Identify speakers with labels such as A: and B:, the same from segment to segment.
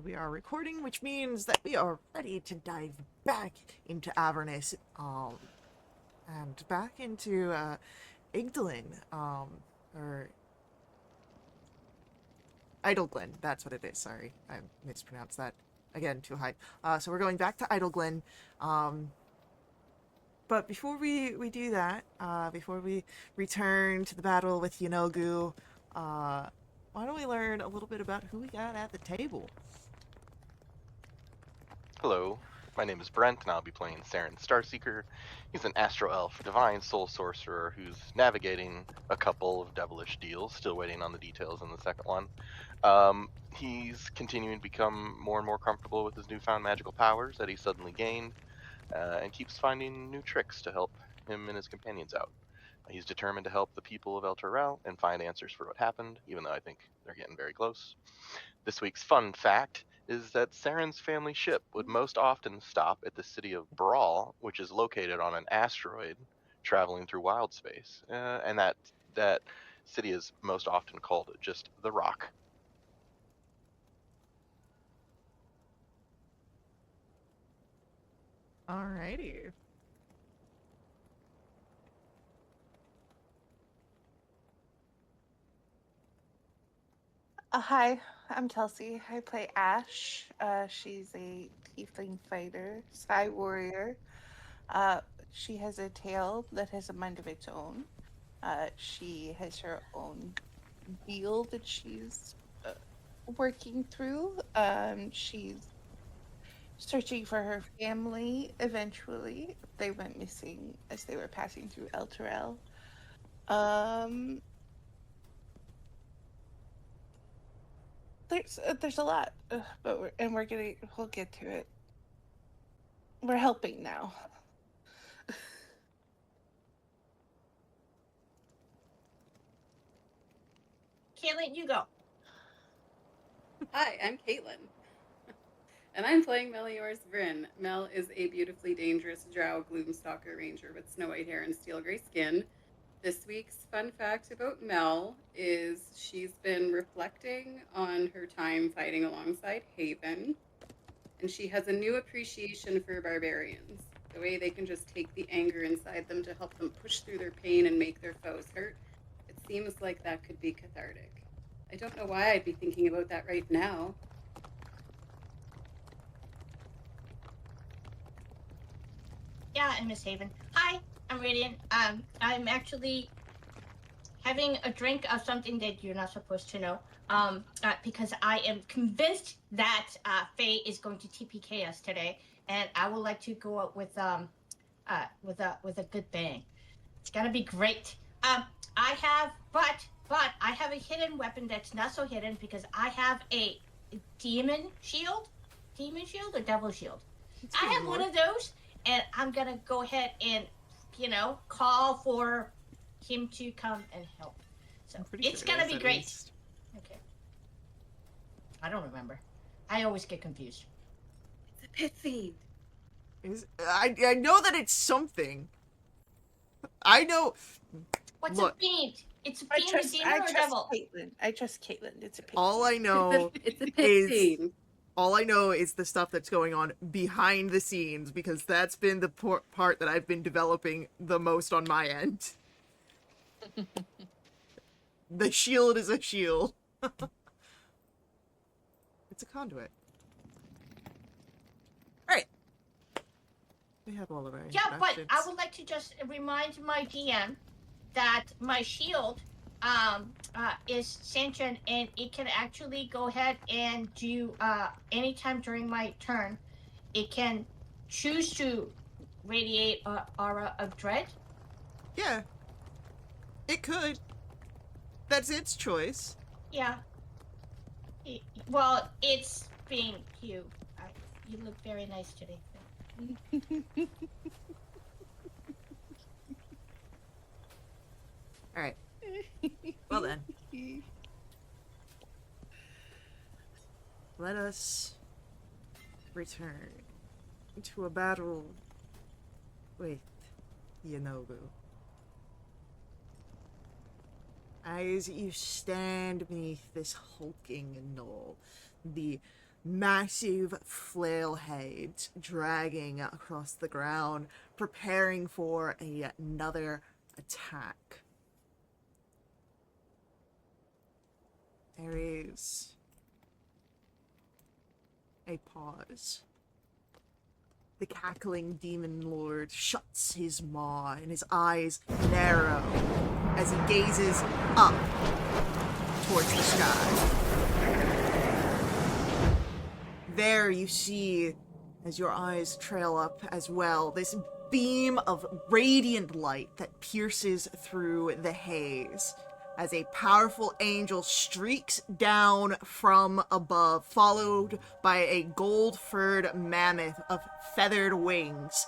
A: we are recording, which means that we are ready to dive back into Avernus, and back into, Igdalin, or Idleglen, that's what it is, sorry, I mispronounced that, again, too high. So we're going back to Idleglen, but before we do that, before we return to the battle with Yanogu, why don't we learn a little bit about who we got at the table?
B: Hello, my name is Brent, and I'll be playing Saren Starseeker. He's an Astro Elf, divine soul sorcerer who's navigating a couple of devilish deals, still waiting on the details in the second one. He's continuing to become more and more comfortable with his newfound magical powers that he suddenly gained, and keeps finding new tricks to help him and his companions out. He's determined to help the people of El Terrell and find answers for what happened, even though I think they're getting very close. This week's fun fact is that Saren's family ship would most often stop at the city of Brawl, which is located on an asteroid traveling through wild space, and that city is most often called just the Rock.
A: Alrighty.
C: Hi, I'm Chelsea. I play Ash. She's a tiefling fighter, sky warrior. Uh, she has a tail that has a mind of its own. She has her own deal that she's working through. She's searching for her family eventually. They went missing as they were passing through El Terrell. Um, there's a lot, but we'll get to it. We're helping now.
D: Caitlin, you go.
E: Hi, I'm Caitlin. And I'm playing Melior's Vryn. Mel is a beautifully dangerous drow gloomstalker ranger with snow white hair and steel gray skin. This week's fun fact about Mel is she's been reflecting on her time fighting alongside Haven, and she has a new appreciation for barbarians. The way they can just take the anger inside them to help them push through their pain and make their foes hurt. It seems like that could be cathartic. I don't know why I'd be thinking about that right now.
D: Yeah, and Miss Haven. Hi, I'm Radiant. I'm actually having a drink of something that you're not supposed to know. Because I am convinced that Faye is going to TPK us today, and I would like to go out with a good bang. It's gonna be great. I have, but I have a hidden weapon that's not so hidden because I have a demon shield, or devil shield. I have one of those, and I'm gonna go ahead and, call for him to come and help. So it's
A: Sure
D: gonna be
A: at
D: great.
A: least.
D: Okay. I don't remember. I always get confused.
E: It's a pit fiend.
A: I know that it's something. I know.
D: What's
A: Look,
D: a fiend? It's a
C: I
D: fiend, a
C: trust.
D: demon,
C: I
D: or a
C: trust
D: devil?
C: Caitlin. I trust Caitlin. It's a pig.
A: all I know
E: It's a pit
A: is
E: fiend.
A: all I know is the stuff that's going on behind the scenes, because that's been the part that I've been developing the most on my end. The shield is a shield. It's a conduit. Alright. We have all of our
D: Yeah, but
A: introductions.
D: I would like to just remind my GM that my shield is sentient, and it can actually go ahead and do anytime during my turn. It can choose to radiate aura of dread.
A: Yeah, it could. That's its choice.
D: Yeah. Well, it's being you. You look very nice today.
A: Alright. Well then. Let us return to a battle with Yanobu. As you stand beneath this hulking knoll, the massive flail heads dragging across the ground, preparing for another attack. There is a pause. The cackling demon lord shuts his maw and his eyes narrow as he gazes up towards the sky. There you see, as your eyes trail up as well, this beam of radiant light that pierces through the haze as a powerful angel streaks down from above, followed by a gold-furred mammoth of feathered wings.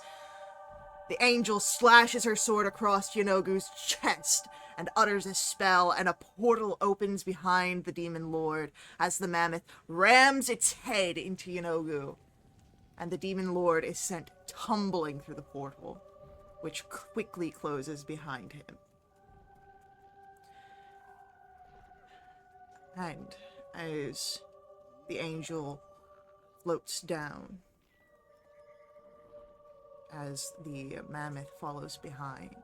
A: The angel slashes her sword across Yanogu's chest and utters a spell, and a portal opens behind the demon lord as the mammoth rams its head into Yanogu, and the demon lord is sent tumbling through the portal, which quickly closes behind him. And as the angel floats down, as the mammoth follows behind,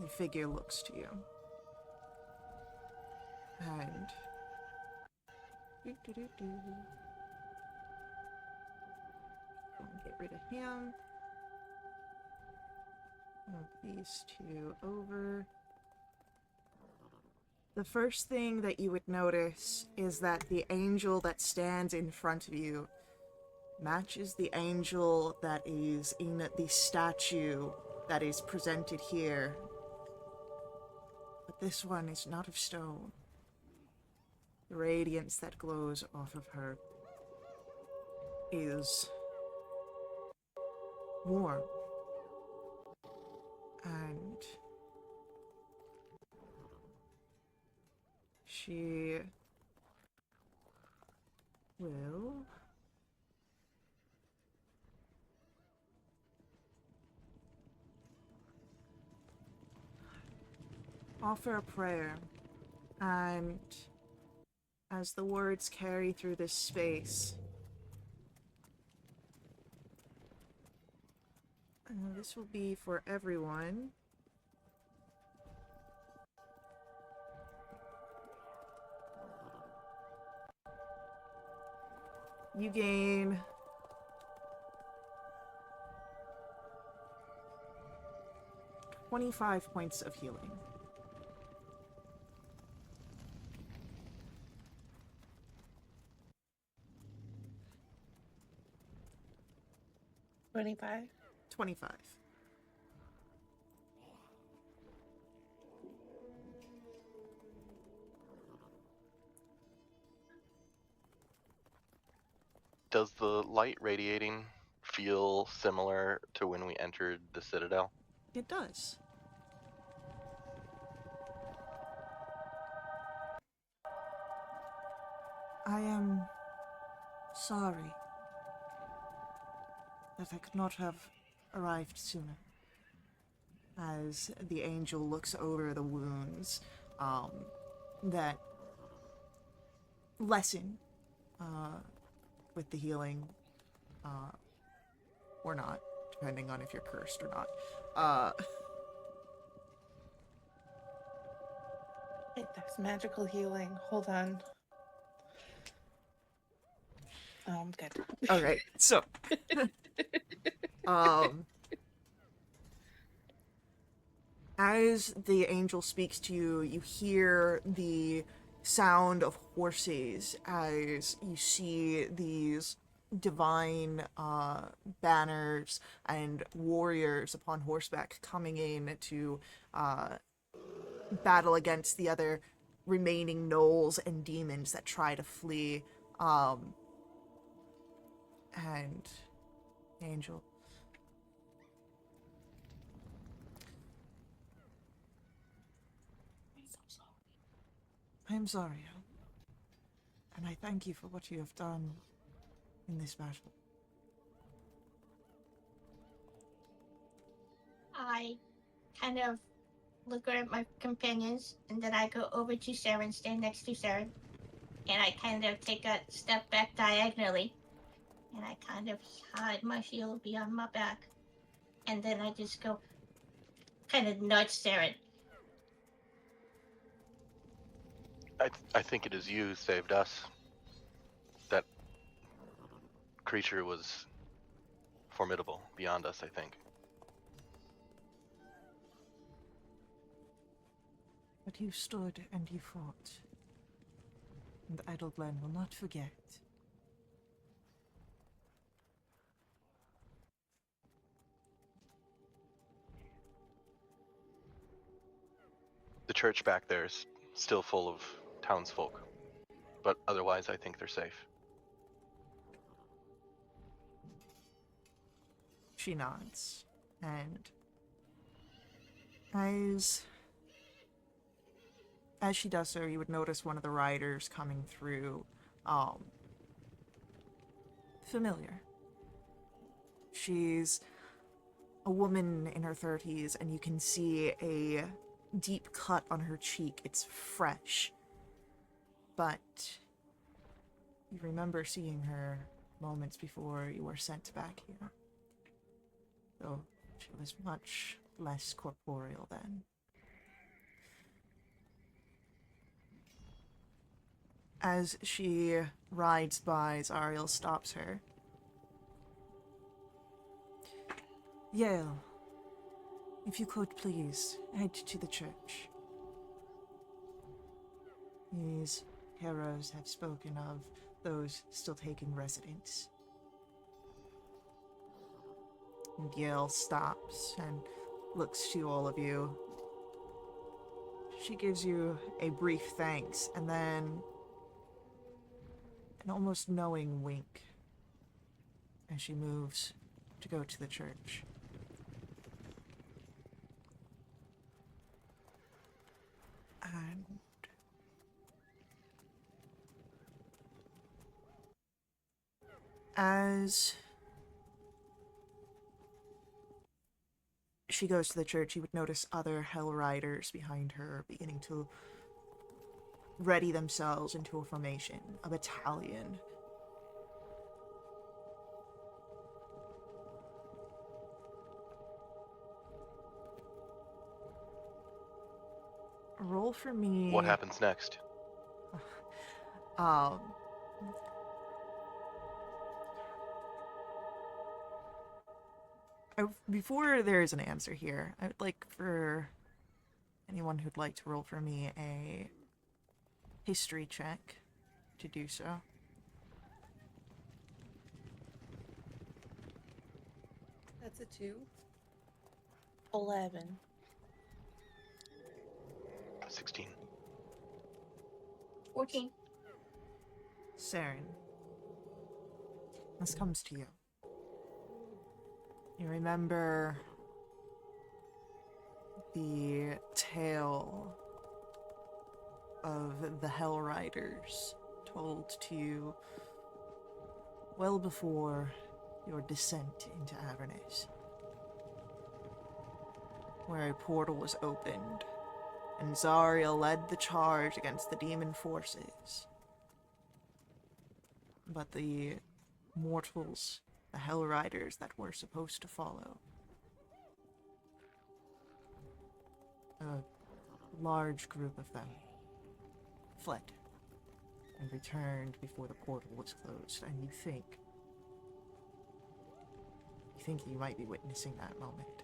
A: the figure looks to you. And get rid of him. Move these two over. The first thing that you would notice is that the angel that stands in front of you matches the angel that is in the statue that is presented here. But this one is not of stone. The radiance that glows off of her is warm. And she will offer a prayer, and as the words carry through this space, this will be for everyone. You gain 25 points of healing.
C: $25.
A: 25.
B: Does the light radiating feel similar to when we entered the Citadel?
A: It does. I am sorry that I could not have arrived sooner. As the angel looks over the wounds that lessen with the healing, or not, depending on if you're cursed or not.
C: Wait, there's magical healing. Hold on. Oh, I'm good.
A: All right, so as the angel speaks to you, you hear the sound of horses as you see these divine banners and warriors upon horseback coming in to battle against the other remaining gnolls and demons that try to flee. And angel, I am sorry, and I thank you for what you have done in this battle.
D: I kind of look at my companions, and then I go over to Saren, stand next to Saren, and I kind of take a step back diagonally, and I kind of hide my shield behind my back, and then I just go, kind of nudge Saren.
B: I think it is you who saved us. That creature was formidable beyond us, I think.
A: But you stood and you fought. And Idleglen will not forget.
B: The church back there is still full of townsfolk, but otherwise I think they're safe.
A: She nods. And as she does so, you would notice one of the riders coming through, familiar. She's a woman in her 30s, and you can see a deep cut on her cheek. It's fresh. But you remember seeing her moments before you were sent back here. Though she was much less corporeal then. As she rides by, Zariel stops her. Yale, if you could please head to the church. These heroes have spoken of those still taking residence. And Yale stops and looks to all of you. She gives you a brief thanks and then an almost knowing wink as she moves to go to the church. And as she goes to the church, you would notice other Hell Riders behind her beginning to ready themselves into a formation, a battalion. Roll for me.
B: What happens next?
A: Um, before there is an answer here, I would like for anyone who'd like to roll for me a history check to do so.
E: That's a 2.
C: 11.
B: 16.
D: 14.
A: Saren, this comes to you. You remember the tale of the Hell Riders told to you well before your descent into Avernus, where a portal was opened and Zariel led the charge against the demon forces. But the mortals, the Hell Riders that were supposed to follow, a large group of them fled and returned before the portal was closed, and you think you might be witnessing that moment.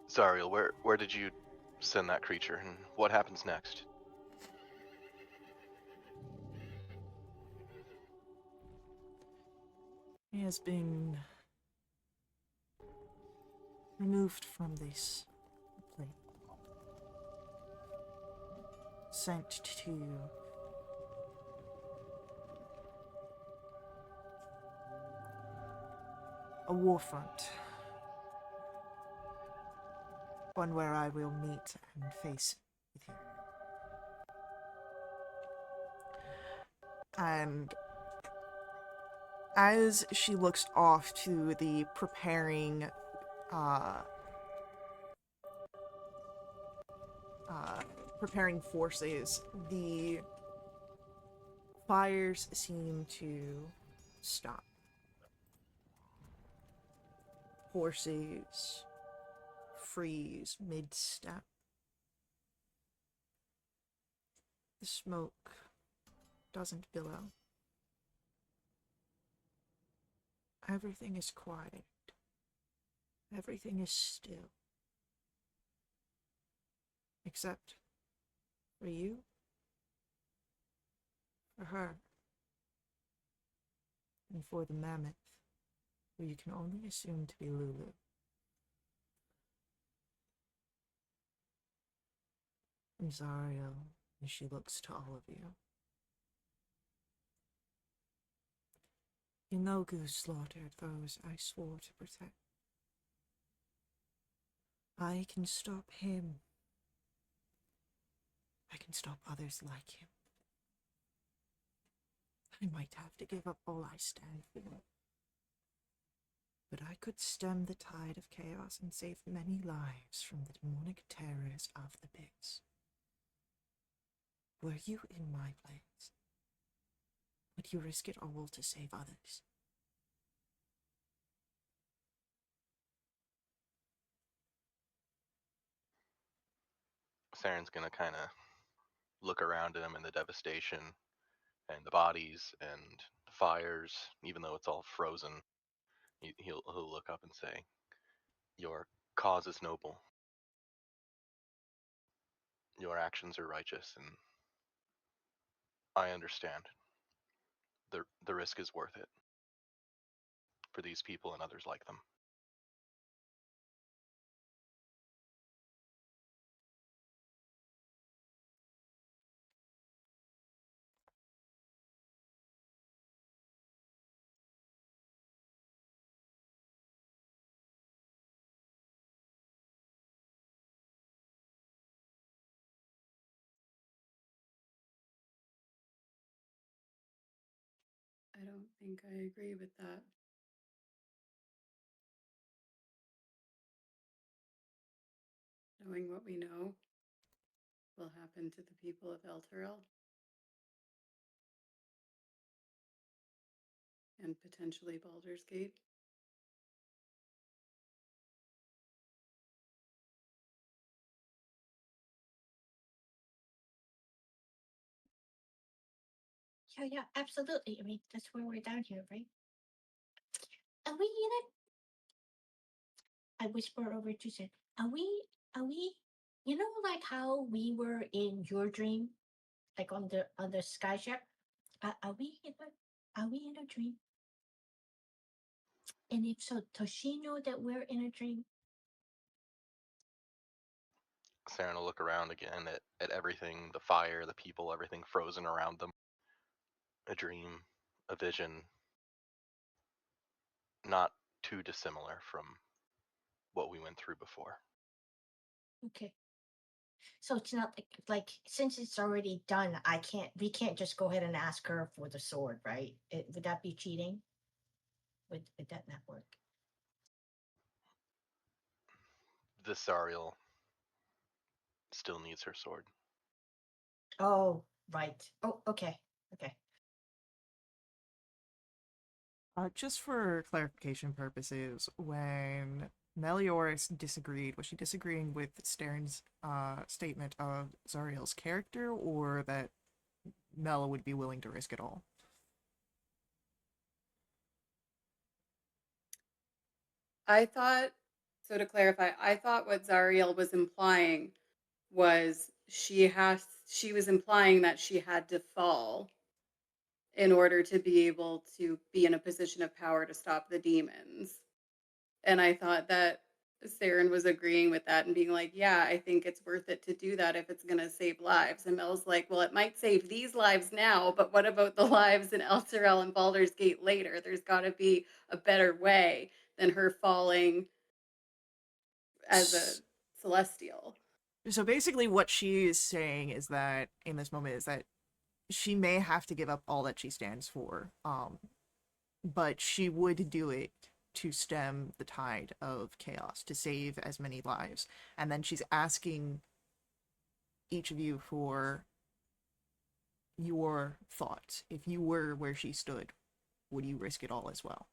B: Zariel, where did you send that creature, and what happens next?
A: He has been removed from this plane, sent to a war front, one where I will meet and face with him. And as she looks off to the preparing uh, preparing forces, the fires seem to stop. Horses freeze mid-step. The smoke doesn't billow. Everything is quiet. Everything is still. Except for you, for her, and for the mammoth, who you can only assume to be Lulu. And Zariel, as she looks to all of you. Inogu slaughtered those I swore to protect. I can stop him. I can stop others like him. I might have to give up all I stand for. But I could stem the tide of chaos and save many lives from the demonic terrors of the pits. Were you in my place? Would you risk it all to save others?
B: Saren's gonna kind of look around him and the devastation and the bodies and the fires, even though it's all frozen. He'll look up and say, "Your cause is noble. Your actions are righteous, and I understand. The risk is worth it for these people and others like them."
E: I don't think I agree with that. Knowing what we know will happen to the people of Elturel and potentially Baldur's Gate.
D: Yeah, absolutely. I mean, that's why we're down here, right? Are we in it? I whisper over to Sid. Are we, like how we were in your dream, like on the sky ship? Are we in a dream? And if so, does she know that we're in a dream?
B: Saren will look around again at everything, the fire, the people, everything frozen around them. A dream, a vision, not too dissimilar from what we went through before.
D: Okay. So it's not like since it's already done, we can't just go ahead and ask her for the sword, right? Would that be cheating? Would that not work?
B: This Zariel still needs her sword.
D: Oh, right. Oh, okay. Okay.
A: Just for clarification purposes, when Melioris disagreed, was she disagreeing with Stern's statement of Zariel's character, or that Mel would be willing to risk it all?
E: I thought, so to clarify, I thought what Zariel was implying was she was implying that she had to fall in order to be able to be in a position of power to stop the demons. And I thought that Saren was agreeing with that and being like, yeah, I think it's worth it to do that if it's going to save lives. And Mel's like, well, it might save these lives now, but what about the lives in Elturel and Baldur's Gate later? There's got to be a better way than her falling as a celestial.
A: So basically what she is saying is that, in this moment, is that she may have to give up all that she stands for, but she would do it to stem the tide of chaos, to save as many lives. And then she's asking each of you for your thoughts. If you were where she stood, would you risk it all as well?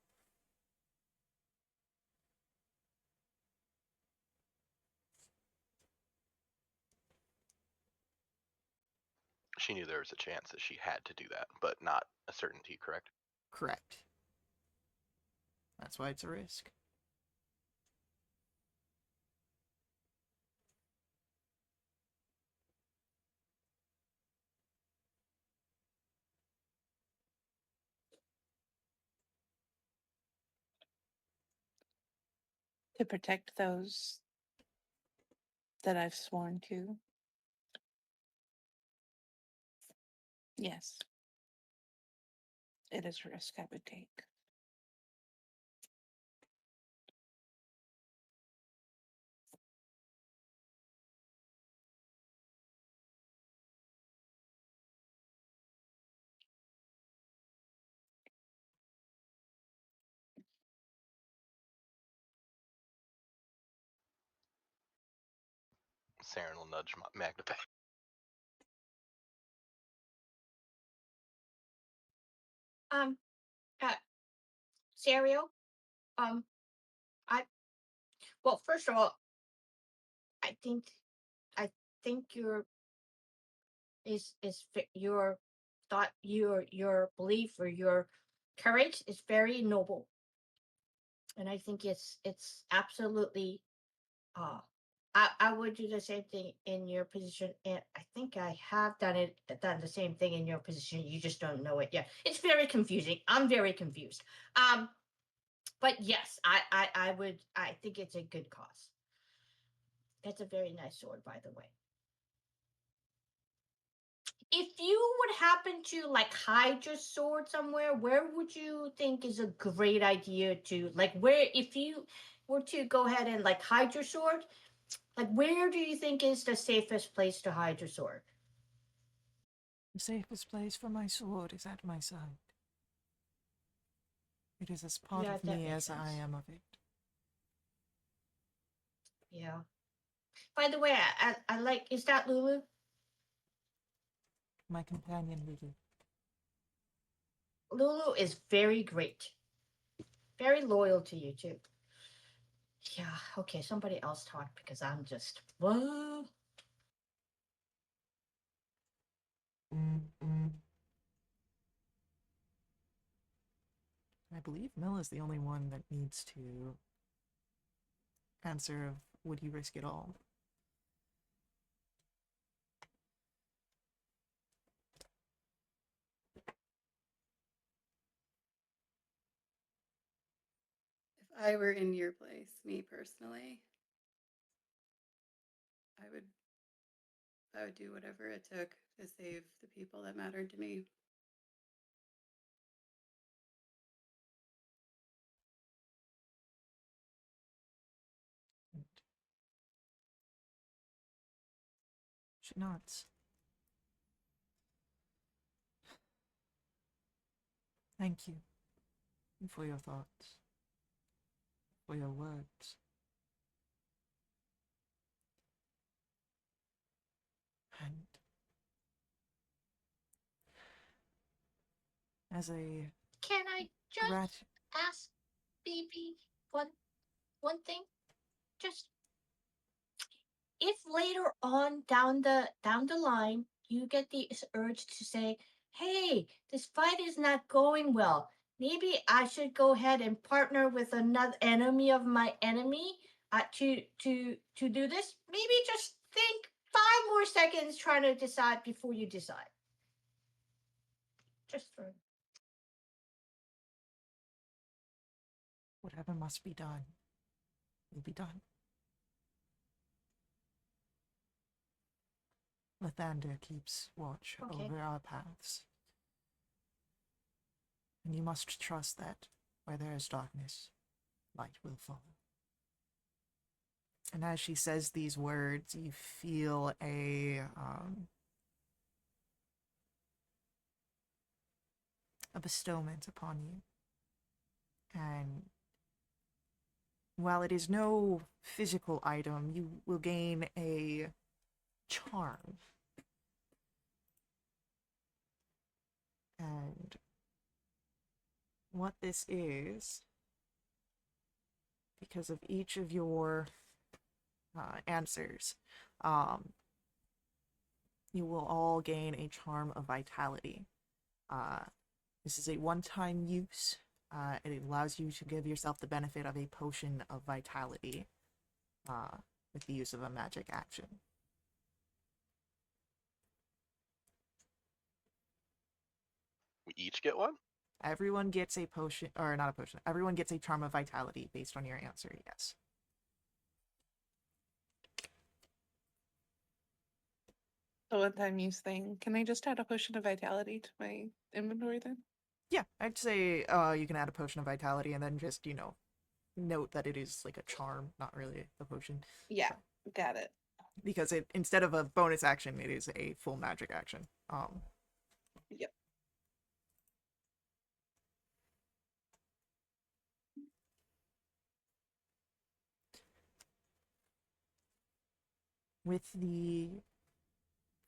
B: She knew there was a chance that she had to do that, but not a certainty, correct?
A: Correct. That's why it's a risk.
C: To protect those that I've sworn to. Yes. It is a risk I would take.
B: Saren will nudge Magda back.
D: Uh, Sario, I well, first of all, I think I think your thought, your belief, or your courage is very noble, and I think it's absolutely. I would do the same thing in your position, and I think I have done the same thing in your position. You just don't know it yet. It's very confusing. I'm very confused. But yes, I think it's a good cause. That's a very nice sword, by the way. If you would happen to like hide your sword somewhere, where would you think is a great idea to like where if you were to go ahead and like hide your sword, like where do you think is the safest place to hide your sword?
A: The safest place for my sword is at my side. It is as part
D: Yeah,
A: of
D: that
A: me
D: makes
A: as I
D: sense.
A: am of it.
D: Yeah. By the way, I like, is that Lulu?
A: My companion, Lulu.
D: Lulu is very great. Very loyal to you too. Yeah, okay, somebody else talk because I'm just what?
A: I believe Mel is the only one that needs to answer of would you risk it all?
E: If I were in your place, me personally, I would do whatever it took to save the people that mattered to me.
A: She nods. Thank you for your thoughts, for your words. And as a
D: Can I
A: rat,
D: just ask BB one thing? Just if later on down the line you get the urge to say, "Hey, this fight is not going well. Maybe I should go ahead and partner with another enemy of my enemy to do this." Maybe just think 5 more seconds trying to decide before you decide. Just for
A: whatever must be done will be done. Lathander keeps watch
D: okay.
A: over our paths. And you must trust that where there is darkness, light will follow. And as she says these words, you feel a bestowment upon you. And while it is no physical item, you will gain a charm. And what this is, because of each of your answers, you will all gain a charm of vitality. This is a one-time use. It allows you to give yourself the benefit of a potion of vitality with the use of a magic action.
B: We each get one?
A: Everyone gets a potion, or not a potion, everyone gets a charm of vitality based on your answer, yes.
C: The one-time use thing. Can I just add a potion of vitality to my inventory then?
A: Yeah, I'd say you can add a potion of vitality and then just, note that it is like a charm, not really a potion.
C: Yeah, got it.
A: Because it, instead of a bonus action, it is a full magic action.
C: Yep.
A: With the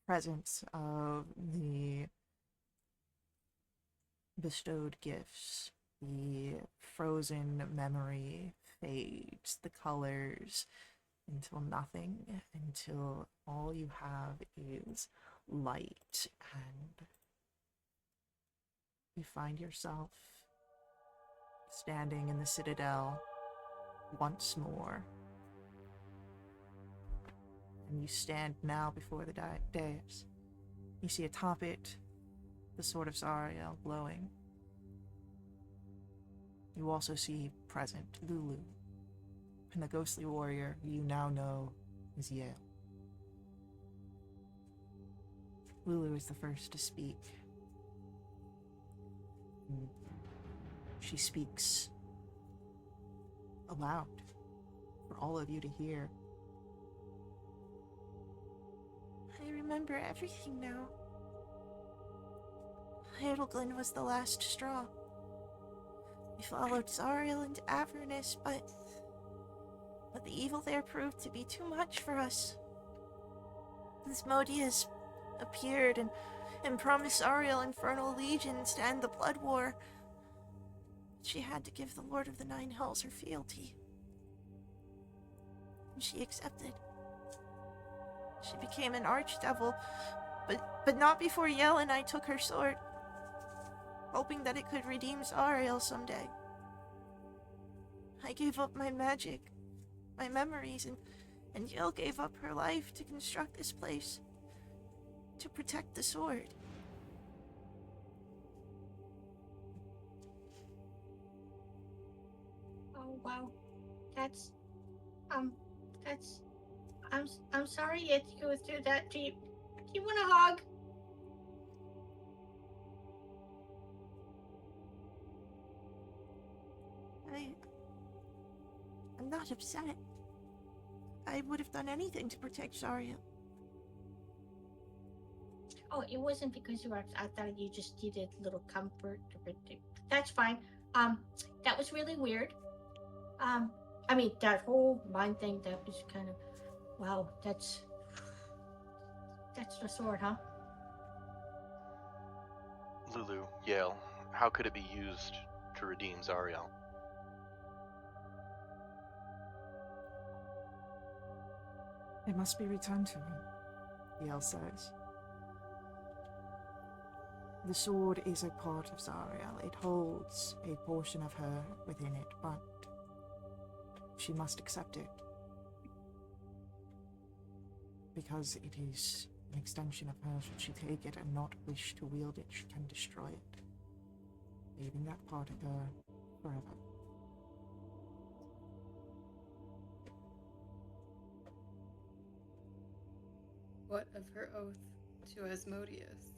A: presence of the bestowed gifts, the frozen memory fades, the colors until nothing, until all you have is light, and you find yourself standing in the citadel once more. And you stand now before the dais. You see atop it the sword of Zariel glowing. You also see present Lulu, and the ghostly warrior you now know is Yale. Lulu is the first to speak. And she speaks aloud for all of you to hear. I remember everything now. Heidelglen was the last straw. We followed Zariel into Avernus, but the evil there proved to be too much for us. Asmodeus appeared and promised Zariel infernal legions to end the blood war. She had to give the Lord of the Nine Hells her fealty. And she accepted. She became an archdevil, but not before Yell and I took her sword, hoping that it could redeem Zariel someday. I gave up my magic, my memories, and Yell gave up her life to construct this place, to protect the sword.
D: Oh wow, that's I'm sorry you had to go through that. Do you want a hug?
A: I'm not upset. I would have done anything to protect Zariel.
D: Oh, it wasn't because you were upset. I thought you just needed a little comfort. That's fine. That was really weird. I mean, that whole mind thing, that was kind of, wow, that's the sword, huh?
B: Lulu, Yale, how could it be used to redeem Zariel?
A: It must be returned to me, Yale says. The sword is a part of Zariel. It holds a portion of her within it, but she must accept it. Because it is an extension of her. Should she take it and not wish to wield it, she can destroy it, leaving that part of her forever.
E: What of her oath to Asmodeus?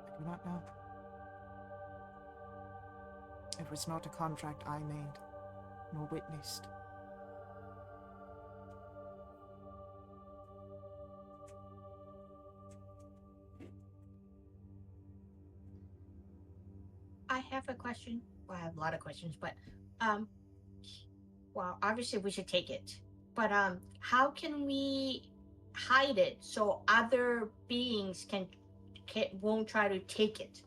A: I do not know. It was not a contract I made, nor witnessed.
D: I have a question. Well, I have a lot of questions, but um, well, obviously we should take it. But how can we hide it so other beings won't try to take it?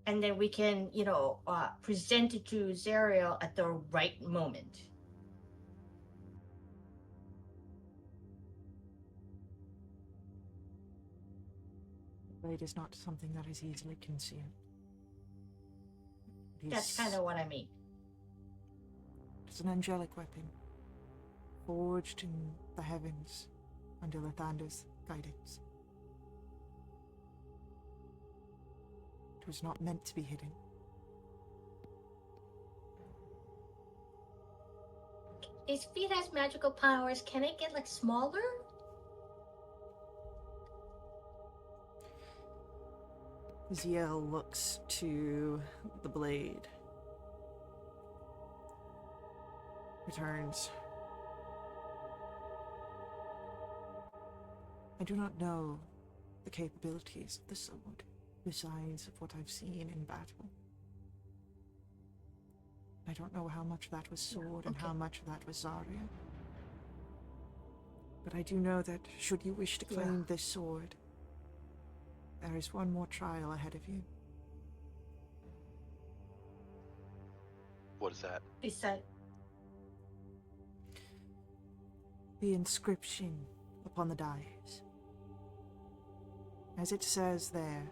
D: And then we can, present it to Zariel at the right moment.
A: The blade is not something that is easily concealed.
D: That's kind of what I mean.
A: It's an angelic weapon, forged in the heavens under Lathander's guidance. It was not meant to be hidden.
D: If it has magical powers, can it get, smaller?
A: Ziel looks to the blade. Returns. I do not know the capabilities of the sword, besides of what I've seen in battle. I don't know how much of that was sword and how much of that was Zarya. But I do know that should you wish to claim this sword, there is one more trial ahead of you.
B: What is that?
D: Besides,
A: The inscription upon the dice. As it says there,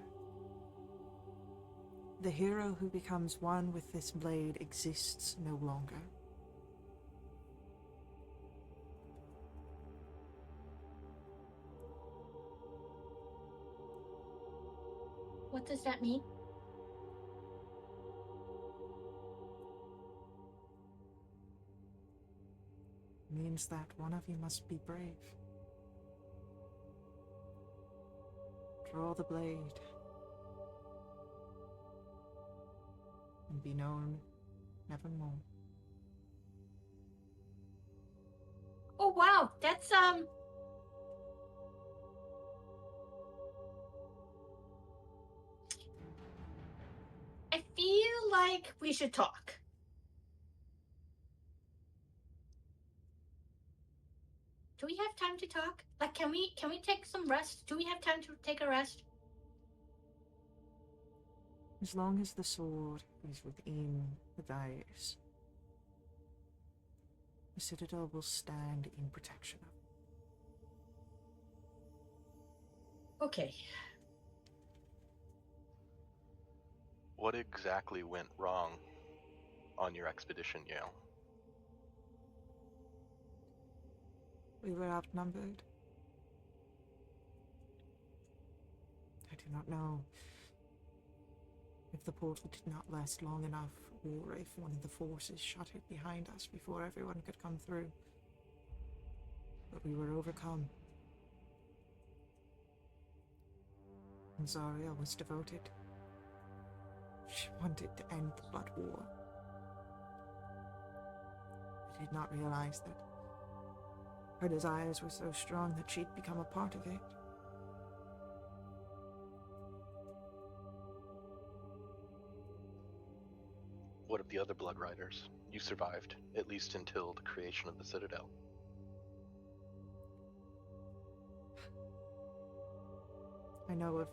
A: the hero who becomes one with this blade exists no longer.
D: what does that mean?
A: It means that one of you must be brave. Draw the blade and be known nevermore.
D: Oh wow, that's I feel like we should talk. Do we have time to talk? Can we take some rest? Do we have time to take a rest?
A: As long as the sword is within the dice, the Citadel will stand in protection of it.
D: Okay.
B: What exactly went wrong on your expedition, Yale?
A: We were outnumbered. I do not know if the portal did not last long enough, or if one of the forces shut it behind us before everyone could come through. But we were overcome. And Zarya was devoted. She wanted to end the Blood War. I did not realize that her desires were so strong that she'd become a part of it.
B: What of the other Blood Riders? You survived, at least until the creation of the Citadel.
A: I know of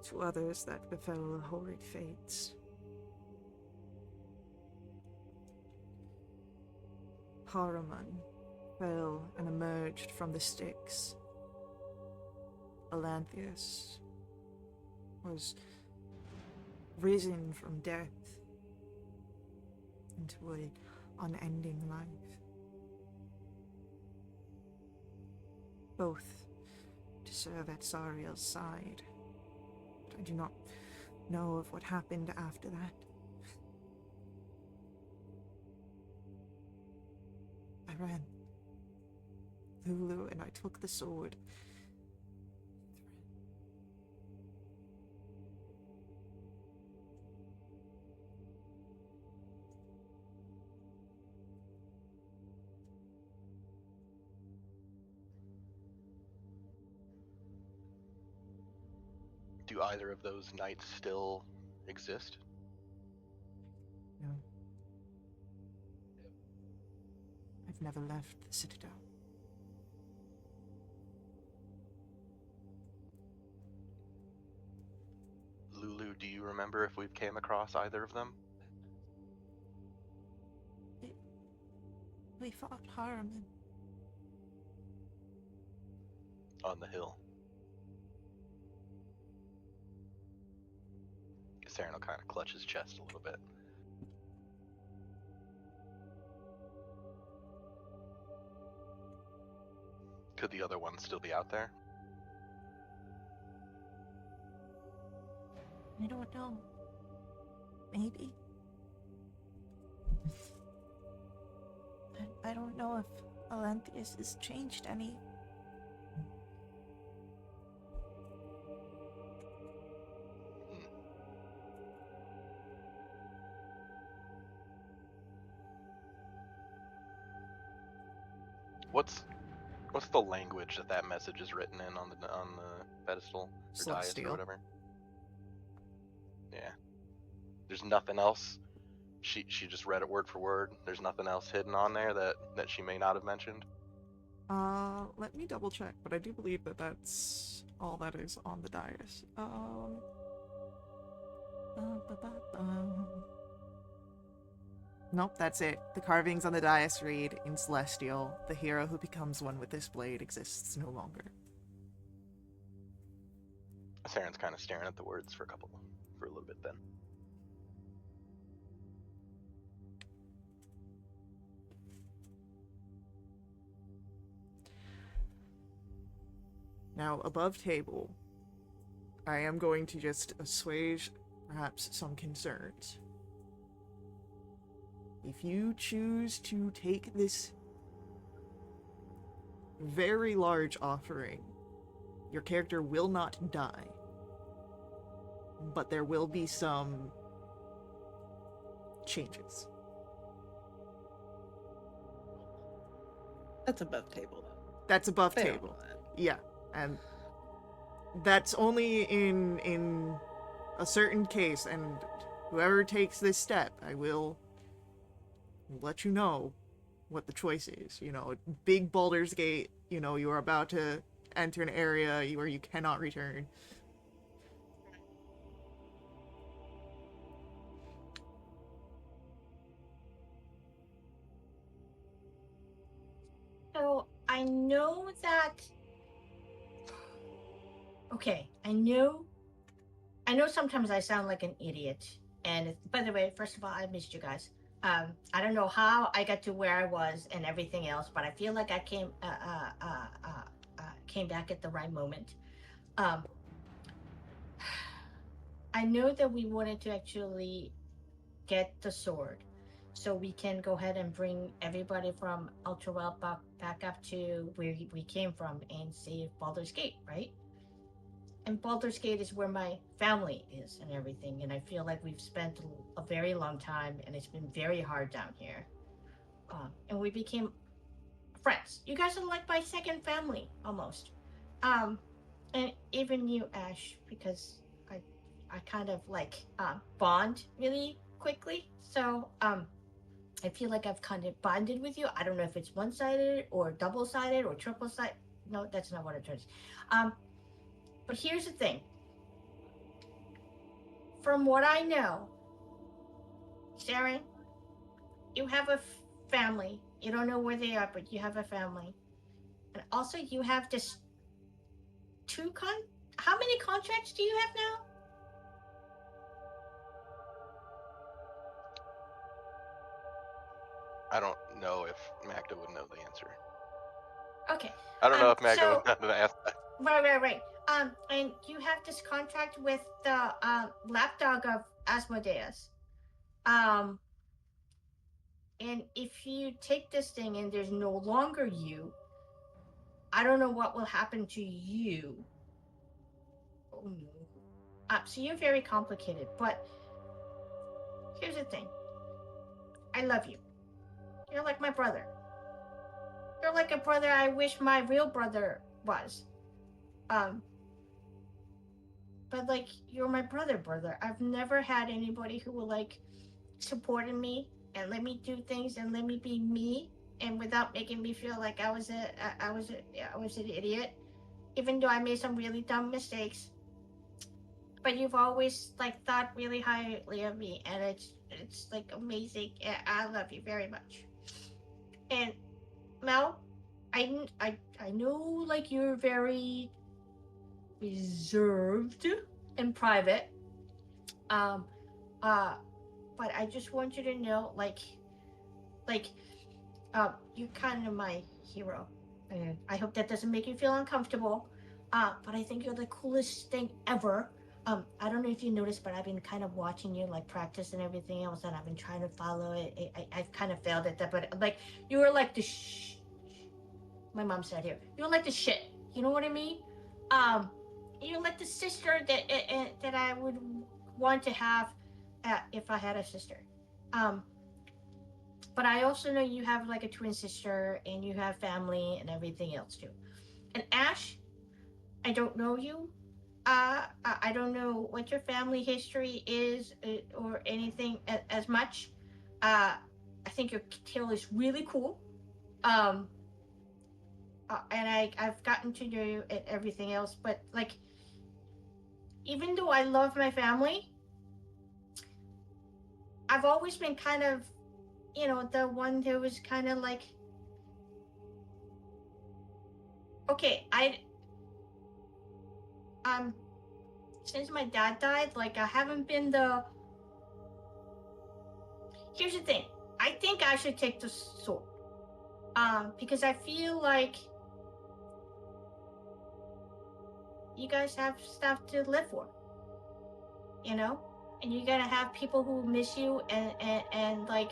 A: two others that befell horrid fates. Haruman fell and emerged from the Styx. Elanthius was risen from death into an unending life. Both to serve at Zariel's side. But I do not know of what happened after that. I ran. Lulu and I took the sword.
B: Do either of those knights still exist?
A: No. I've never left the Citadel.
B: Lulu, do you remember if we've came across either of them?
A: We fought Harriman.
B: On the hill. Saren will kind of clutch his chest a little bit. Could the other one still be out there?
A: I don't know. Maybe. I don't know if Alanthius has changed any.
B: What's the language that message is written in on the pedestal or dais or
A: Celestial.
B: whatever? Yeah. There's nothing else. She just read it word for word. There's nothing else hidden on there that she may not have mentioned.
A: Let me double check, but I do believe that that's all that is on the dais. Nope, that's it. The carvings on the dais read, in Celestial, the hero who becomes one with this blade exists no longer.
B: Saren's kind of staring at the words for a little bit then.
A: Now, above table, I am going to just assuage perhaps some concerns. If you choose to take this very large offering, your character will not die, but there will be some changes.
F: That's above table, though.
A: That's above
F: They don't
A: table.
F: know that.
A: Yeah, and that's only in a certain case, and whoever takes this step, I will let you know what the choice is. You know, big Baldur's Gate, you know, you are about to enter an area where you cannot return.
D: So I know that. Okay, I know sometimes I sound like an idiot. And by the way, first of all, I missed you guys. I don't know how I got to where I was and everything else, but I feel like I came back at the right moment. I know that we wanted to actually get the sword, so we can go ahead and bring everybody from Ultrawell back up to where we came from and save Baldur's Gate, right? And Baldur's Gate is where my family is and everything, and I feel like we've spent a very long time, and it's been very hard down here. And we became friends. You guys are like my second family, almost. And even you, Ash, because I kind of like bond really quickly. So I feel like I've kind of bonded with you. I don't know if it's one-sided or double-sided or triple-sided. No, that's not what I'm trying to say. But here's the thing. From what I know, Saren, you have a family. You don't know where they are, but you have a family. And also you have this how many contracts do you have now?
B: I don't know if Magda would know the answer.
D: Okay.
B: I don't know if Magda would know the answer.
D: Right. And you have this contract with the lapdog of Asmodeus. And if you take this thing and there's no longer you, I don't know what will happen to you. So you're very complicated, but here's the thing. I love you. You're like my brother. You're like a brother I wish my real brother was. but like you're my brother. I've never had anybody who will like supported me and let me do things and let me be me and without making me feel like I was an idiot, even though I made some really dumb mistakes. But you've always like thought really highly of me, and it's like amazing. And I love you very much. And Mel, I know like you're very reserved and private. Um, uh, but I just want you to know, like, you're kind of my hero. And I hope that doesn't make you feel uncomfortable. But I think you're the coolest thing ever. I don't know if you noticed, but I've been kind of watching you like practice and everything else, and I've been trying to follow it. I've kind of failed at that, but like you were like the my mom said here. You're like the shit. You know what I mean? Um, you're like the sister that I would want to have if I had a sister. Um, but I also know you have like a twin sister and you have family and everything else too. And Ash, I don't know you. I don't know what your family history is or anything as much. I think your tail is really cool. Um, and I've gotten to know you and everything else, but like, even though I love my family, I've always been kind of, the one who was kind of like, okay, um, since my dad died, like, I haven't been here's the thing. I think I should take the sword. Because I feel like you guys have stuff to live for, and you're gonna have people who miss you and like,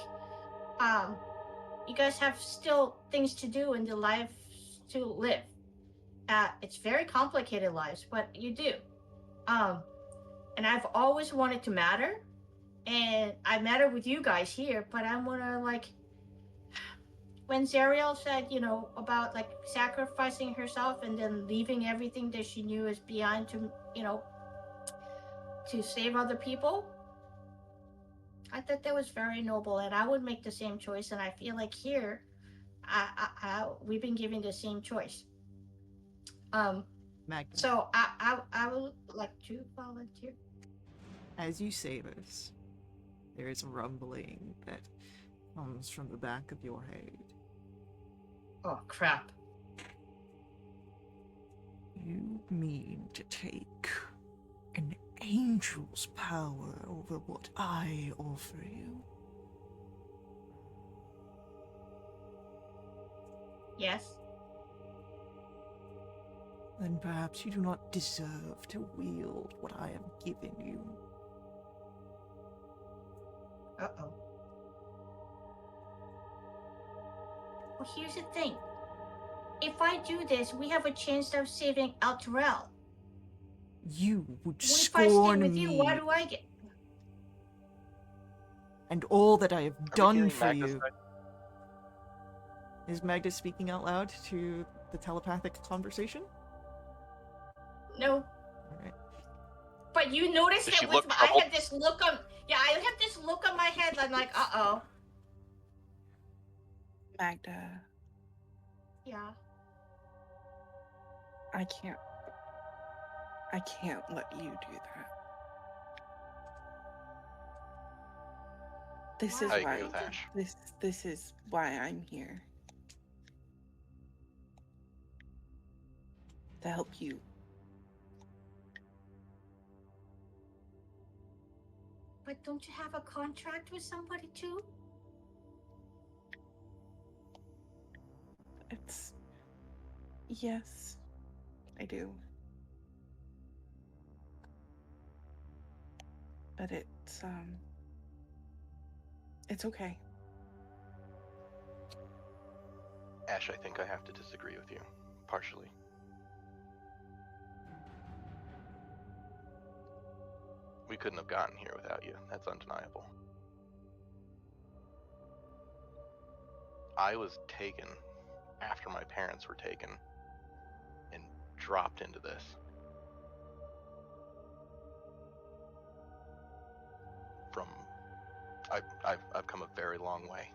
D: you guys have still things to do in the life to live. It's very complicated lives, but you do. Um, and I've always wanted to matter, and I matter with you guys here, but I wanna like, when Zariel said, about like sacrificing herself and then leaving everything that she knew is beyond to save other people, I thought that was very noble, and I would make the same choice. And I feel like here, we've been given the same choice.
A: Magda,
D: So I would like to volunteer.
A: as you say this, there is a rumbling that comes from the back of your head.
D: Oh crap!
A: You mean to take an angel's power over what I offer you?
D: Yes.
A: Then perhaps you do not deserve to wield what I have given you.
D: Uh-oh. Well, here's the thing. If I do this, we have a chance of saving Alterel.
A: You would
D: If I stay
A: scorn
D: with you,
A: me
D: what do I get?
A: and all that I have
B: Are we
A: done
B: hearing
A: for
B: Magda's
A: you.
B: side?
A: Is Magda speaking out loud to the telepathic conversation?
D: No.
A: Alright.
D: But you noticed
B: Does she
D: that
B: look
D: I
B: troubled?
D: had this look on. Yeah, I had this look on my head. I'm like, uh-oh.
C: Magda,
D: Yeah.
C: I can't let you do that. This is
B: I
C: why
B: agree with Ash.
C: this is why I'm here. To help you.
D: But don't you have a contract with somebody too?
C: Yes, I do. But it's okay.
B: Ash, I think I have to disagree with you, partially. We couldn't have gotten here without you. That's undeniable. I was taken after my parents were taken and dropped into this. I've come a very long way.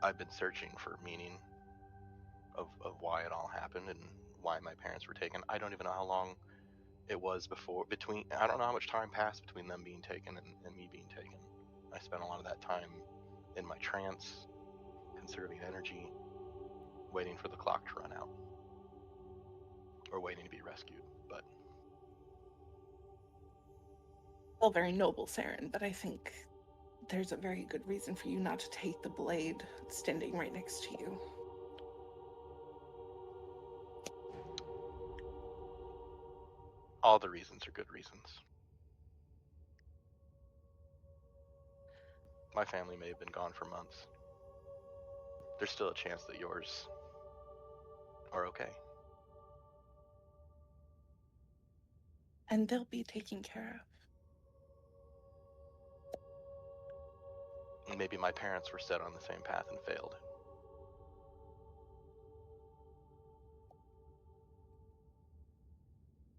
B: I've been searching for meaning of why it all happened and why my parents were taken. I don't even know how long it was between. I don't know how much time passed between them being taken and me being taken. I spent a lot of that time in my trance, conserving energy, waiting for the clock to run out, or waiting to be rescued. But
C: Well, very noble, Saren, but I think there's a very good reason for you not to take the blade standing right next to you.
B: all the reasons are good reasons. My family may have been gone for months. There's still a chance that yours are okay.
C: And they'll be taken care of.
B: And maybe my parents were set on the same path and failed.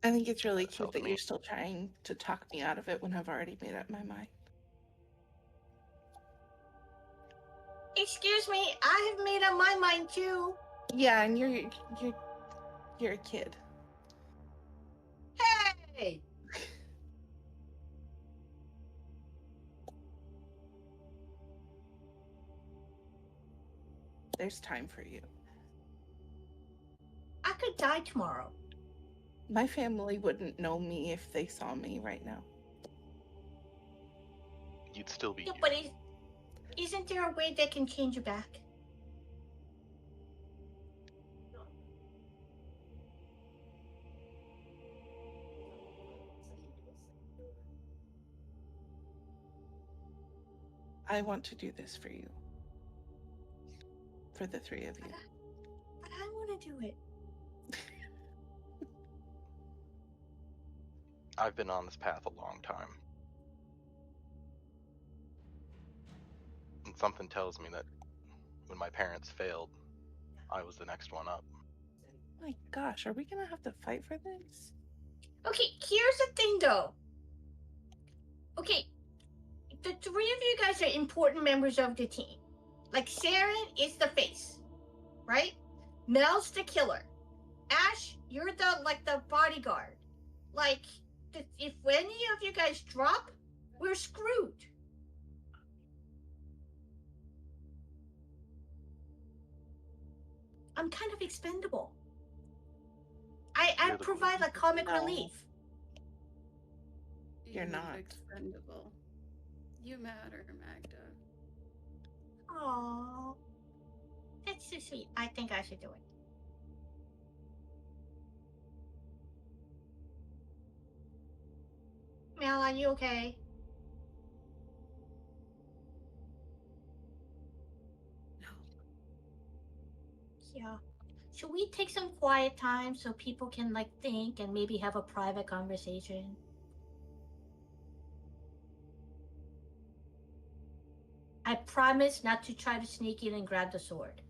C: I think it's really
B: That's
C: cute
B: helped
C: that
B: me.
C: you're still trying to talk me out of it when I've already made up my mind.
D: Excuse me, I have made up my mind too.
C: Yeah, and you're a kid.
D: Hey!
C: There's time for you.
D: I could die tomorrow.
C: My family wouldn't know me if they saw me right now.
B: You'd still be
D: Yeah,
B: you.
D: but isn't there a way they can change you back?
C: I want to do this for you. For the three of you.
D: But I want to do it.
B: I've been on this path a long time. And something tells me that when my parents failed, I was the next one up.
C: My gosh, are we gonna have to fight for this?
D: Okay, here's the thing though. Okay, the three of you guys are important members of the team. Like, Saren is the face, right? Mel's the killer. Ash, you're the bodyguard. Like, if any of you guys drop, we're screwed. I'm kind of expendable. I
B: You're the
D: provide like comic
C: No.
D: relief.
C: You're not.
E: expendable. You matter, Magda.
D: Aww. That's so sweet. I think I should do it. Mel, are you okay?
E: No.
D: Yeah. Should we take some quiet time so people can like think and maybe have a private conversation? I promise not to try to sneak in and grab the sword.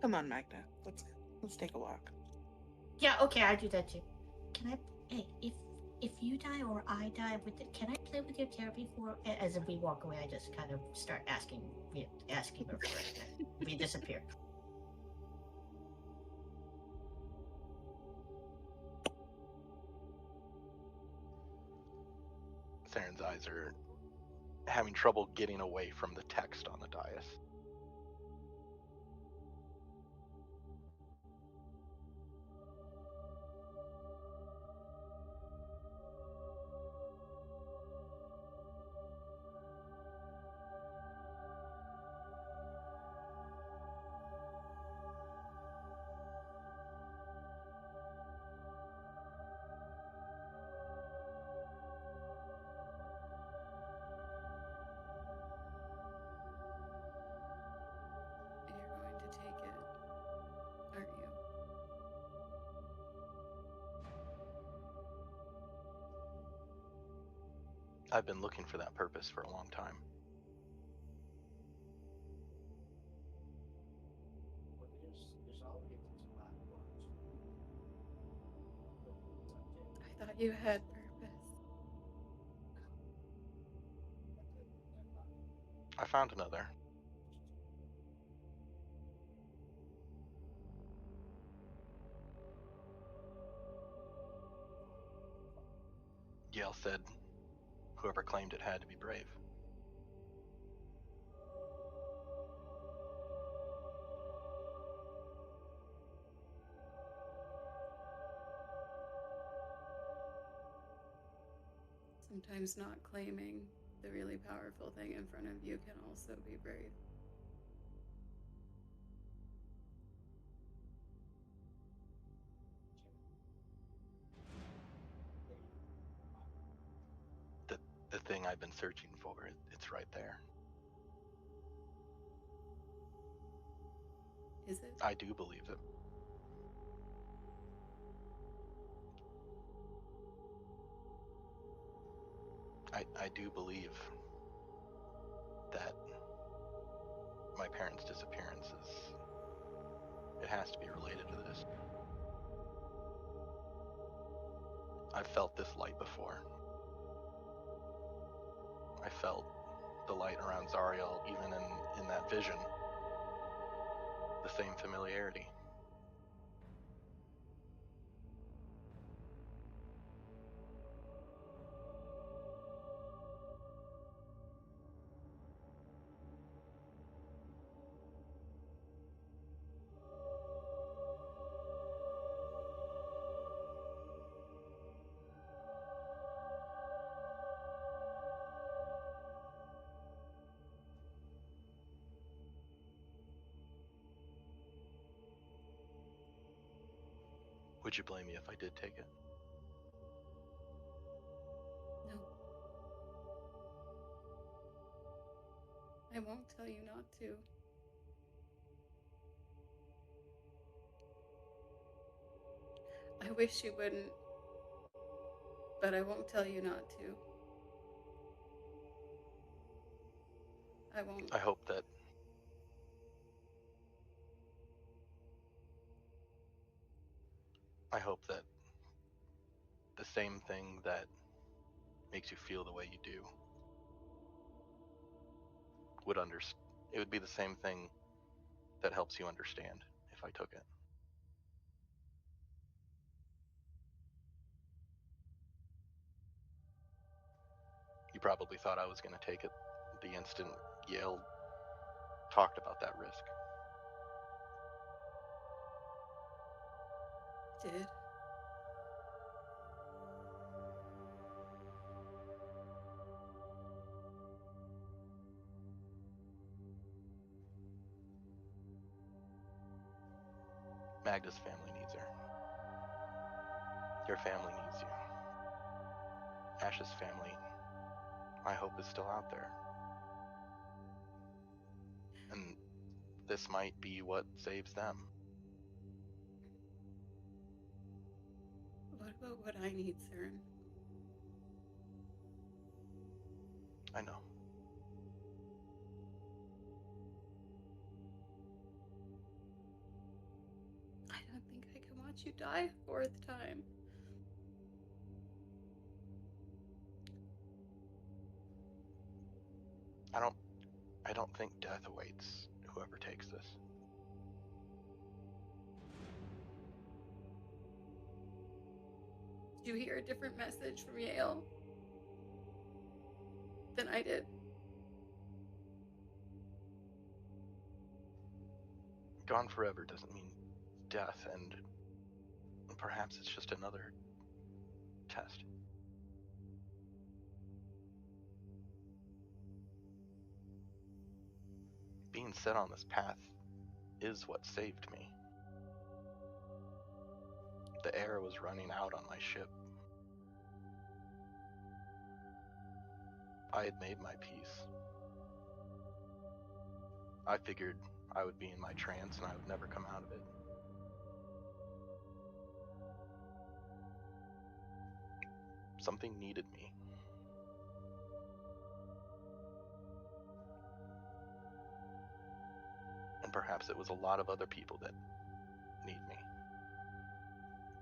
C: Come on, Magda. Let's take a walk.
D: Yeah, okay, I do that too. Can I? Hey, if you die or I die with it, can I play with your therapy for? As if we walk away, I just kind of start asking her for it. We disappear.
B: Saren's eyes are having trouble getting away from the text on the dais.
E: You're going to take it, aren't you?
B: I've been looking for that purpose for a long time.
E: thought you had purpose.
B: I found another. Yale said whoever claimed it had to be brave.
E: Sometimes not claiming the really powerful thing in front of you can also be brave.
B: The thing I've been searching for, it's right there.
E: Is it?
B: I do believe it. I do believe that my parents' disappearance it has to be related to this. I've felt this light before. I felt the light around Zariel, even in that vision. The same familiarity. Would you blame me if I did take it?
E: No. I won't tell you not to. I wish you wouldn't, but I won't tell you not to. I won't.
B: I hope that the same thing that makes you feel the way you do it would be the same thing that helps you understand if I took it. You probably thought I was going to take it the instant Yale talked about that risk.
E: Did.
B: Magda's family needs her. Your family needs you. Ash's family, I hope, is still out there. And this might be what saves them.
E: What about what I need, Cern?
B: I know.
E: I don't think I can watch you die a fourth time.
B: I don't think death awaits whoever takes this.
E: Did you hear a different message from Yale than I did?
B: Gone forever doesn't mean death, and perhaps it's just another test. Being set on this path is what saved me. The air was running out on my ship. I had made my peace. I figured I would be in my trance and I would never come out of it. Something needed me. And perhaps it was a lot of other people that need me.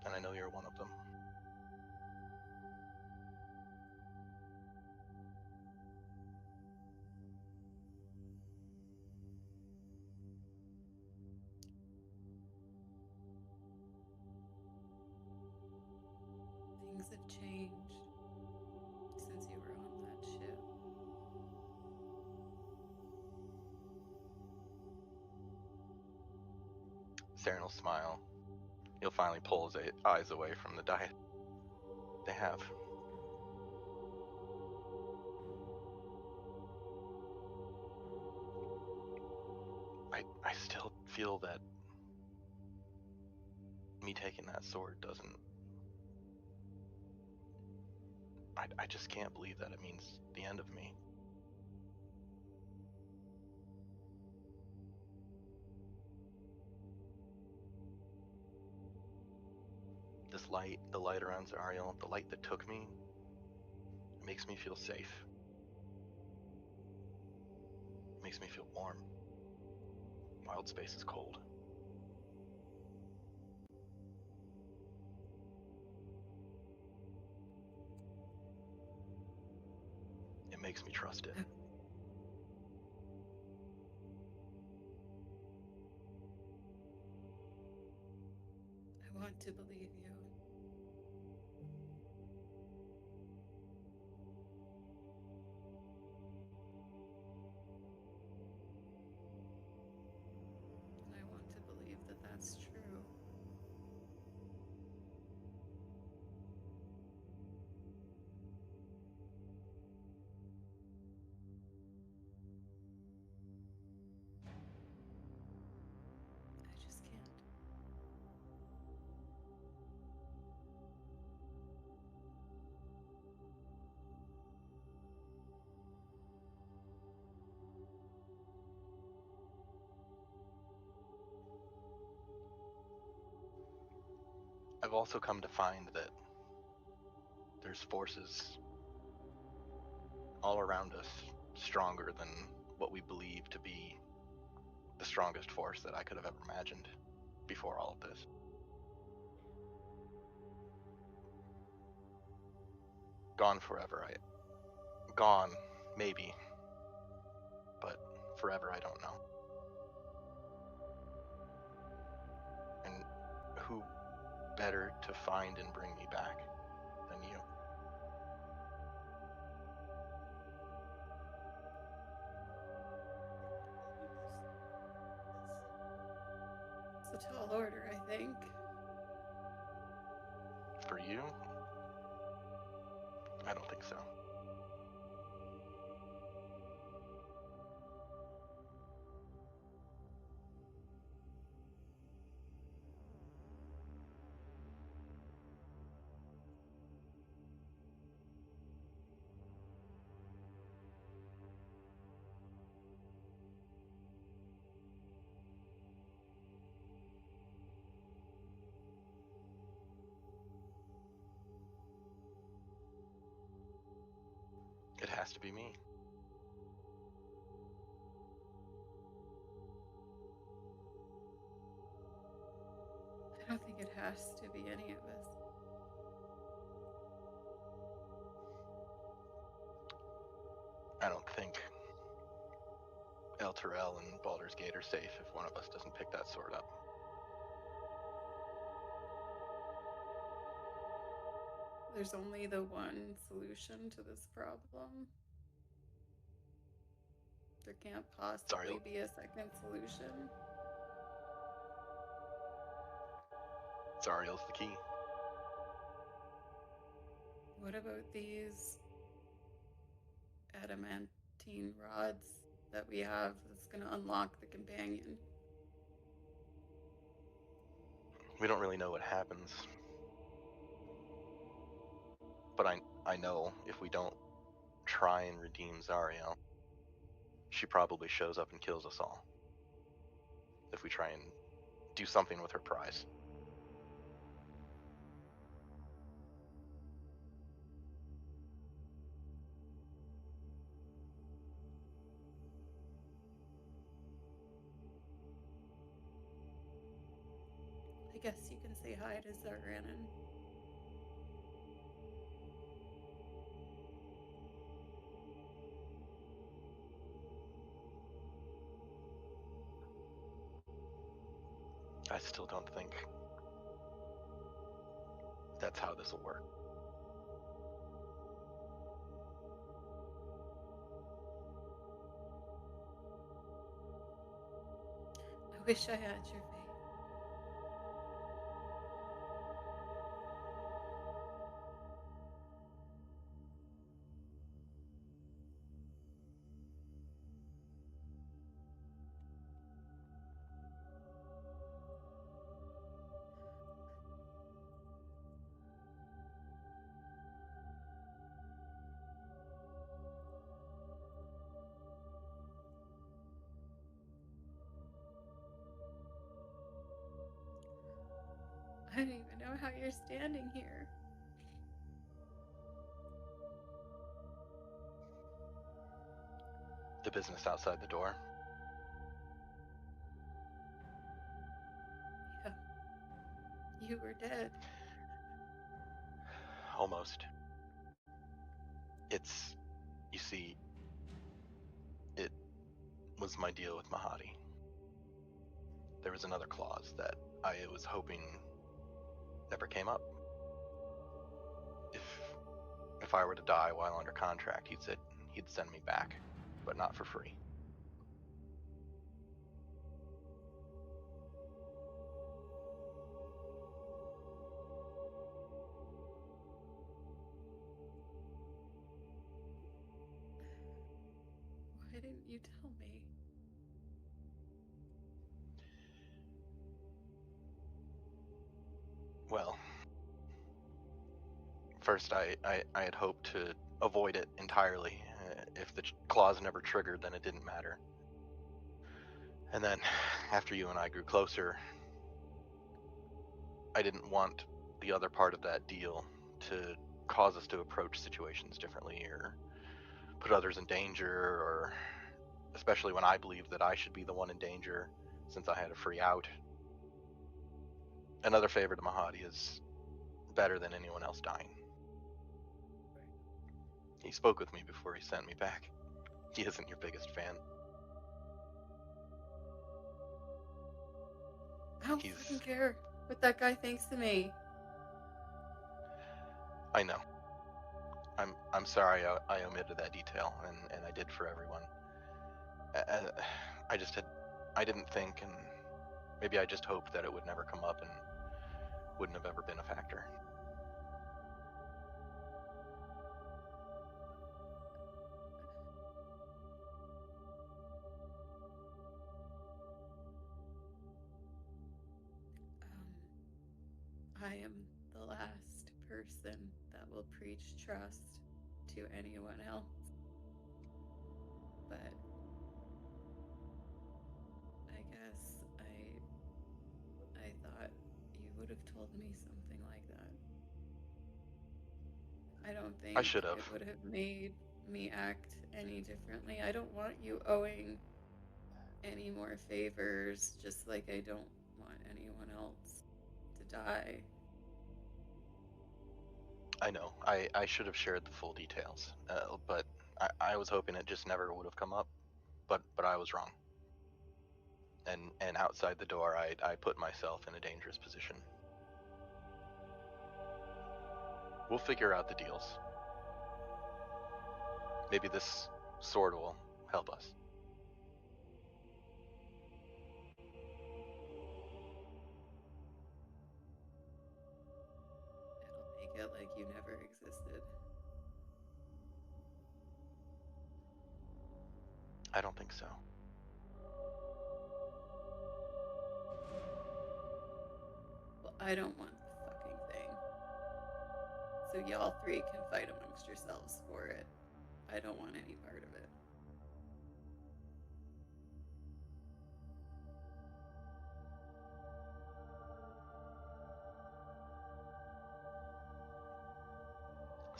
B: And I know you're one of them.
E: changed since you were on that ship.
B: Saren will smile. He'll finally pull his eyes away from the diet they have. I still feel that me taking that sword doesn't... I just can't believe that it means the end of me. This light, the light around Zariel, the light that took me, it makes me feel safe. It makes me feel warm. Wild space is cold. It makes me trust it.
E: I want to believe you. I want to believe that that's true. I just can't.
B: I've also come to find that there's forces all around us stronger than what we believe to be the strongest force that I could have ever imagined before all of this. Gone forever, gone, maybe, but forever I don't know. And who better to find and bring me back than you?
E: It's a tall order, I think.
B: For you? I don't think so. It has to be me.
E: I don't think it has to be any of us.
B: I don't think El Terrell and Baldur's Gate are safe if one of us doesn't pick that sword up.
E: There's only the one solution to this problem. There can't possibly be a second solution.
B: Zariel's the key.
E: What about these adamantine rods that we have that's going to unlock the companion?
B: We don't really know what happens. But I know if we don't try and redeem Zariel, she probably shows up and kills us all. If we try and do something with her prize.
E: I guess you can say hi to Zarganan.
B: I still don't think that's how this will work.
E: wish I had your faith. I don't even know how you're standing here.
B: The business outside the door.
E: Yeah. You were dead.
B: Almost. It's, you see, it was my deal with Mahadi. There was another clause that I was hoping never came up. If I were to die while under contract, he'd send me back, but not for free.
E: Why didn't you tell me?
B: Well, first I had hoped to avoid it entirely. If the clause never triggered, then it didn't matter. And then, after you and I grew closer, I didn't want the other part of that deal to cause us to approach situations differently or put others in danger, or especially when I believed that I should be the one in danger since I had a free out. Another favor to Mahadi is better than anyone else dying. He spoke with me before he sent me back. He isn't your biggest fan.
E: I don't
B: He's-
E: fucking care what that guy thinks of me.
B: I know. I'm sorry I omitted that detail, and I did for everyone. I didn't think, and maybe I just hoped that it would never come up and wouldn't have ever been a factor.
E: I am the last person that will preach trust to anyone else. But I guess I thought you would have told me something like that. I don't think
B: I should have.
E: it would have made me act any differently. I don't want you owing any more favors, just like I don't want anyone else to die.
B: I know. I should have shared the full details, but I was hoping it just never would have come up. But I was wrong. And outside the door, I put myself in a dangerous position. We'll figure out the deals. Maybe this sword will help us.
E: It'll make it like you never existed.
B: I don't think so.
E: Well, I don't want the fucking thing. So y'all three can fight amongst yourselves for it. I don't want any part of it.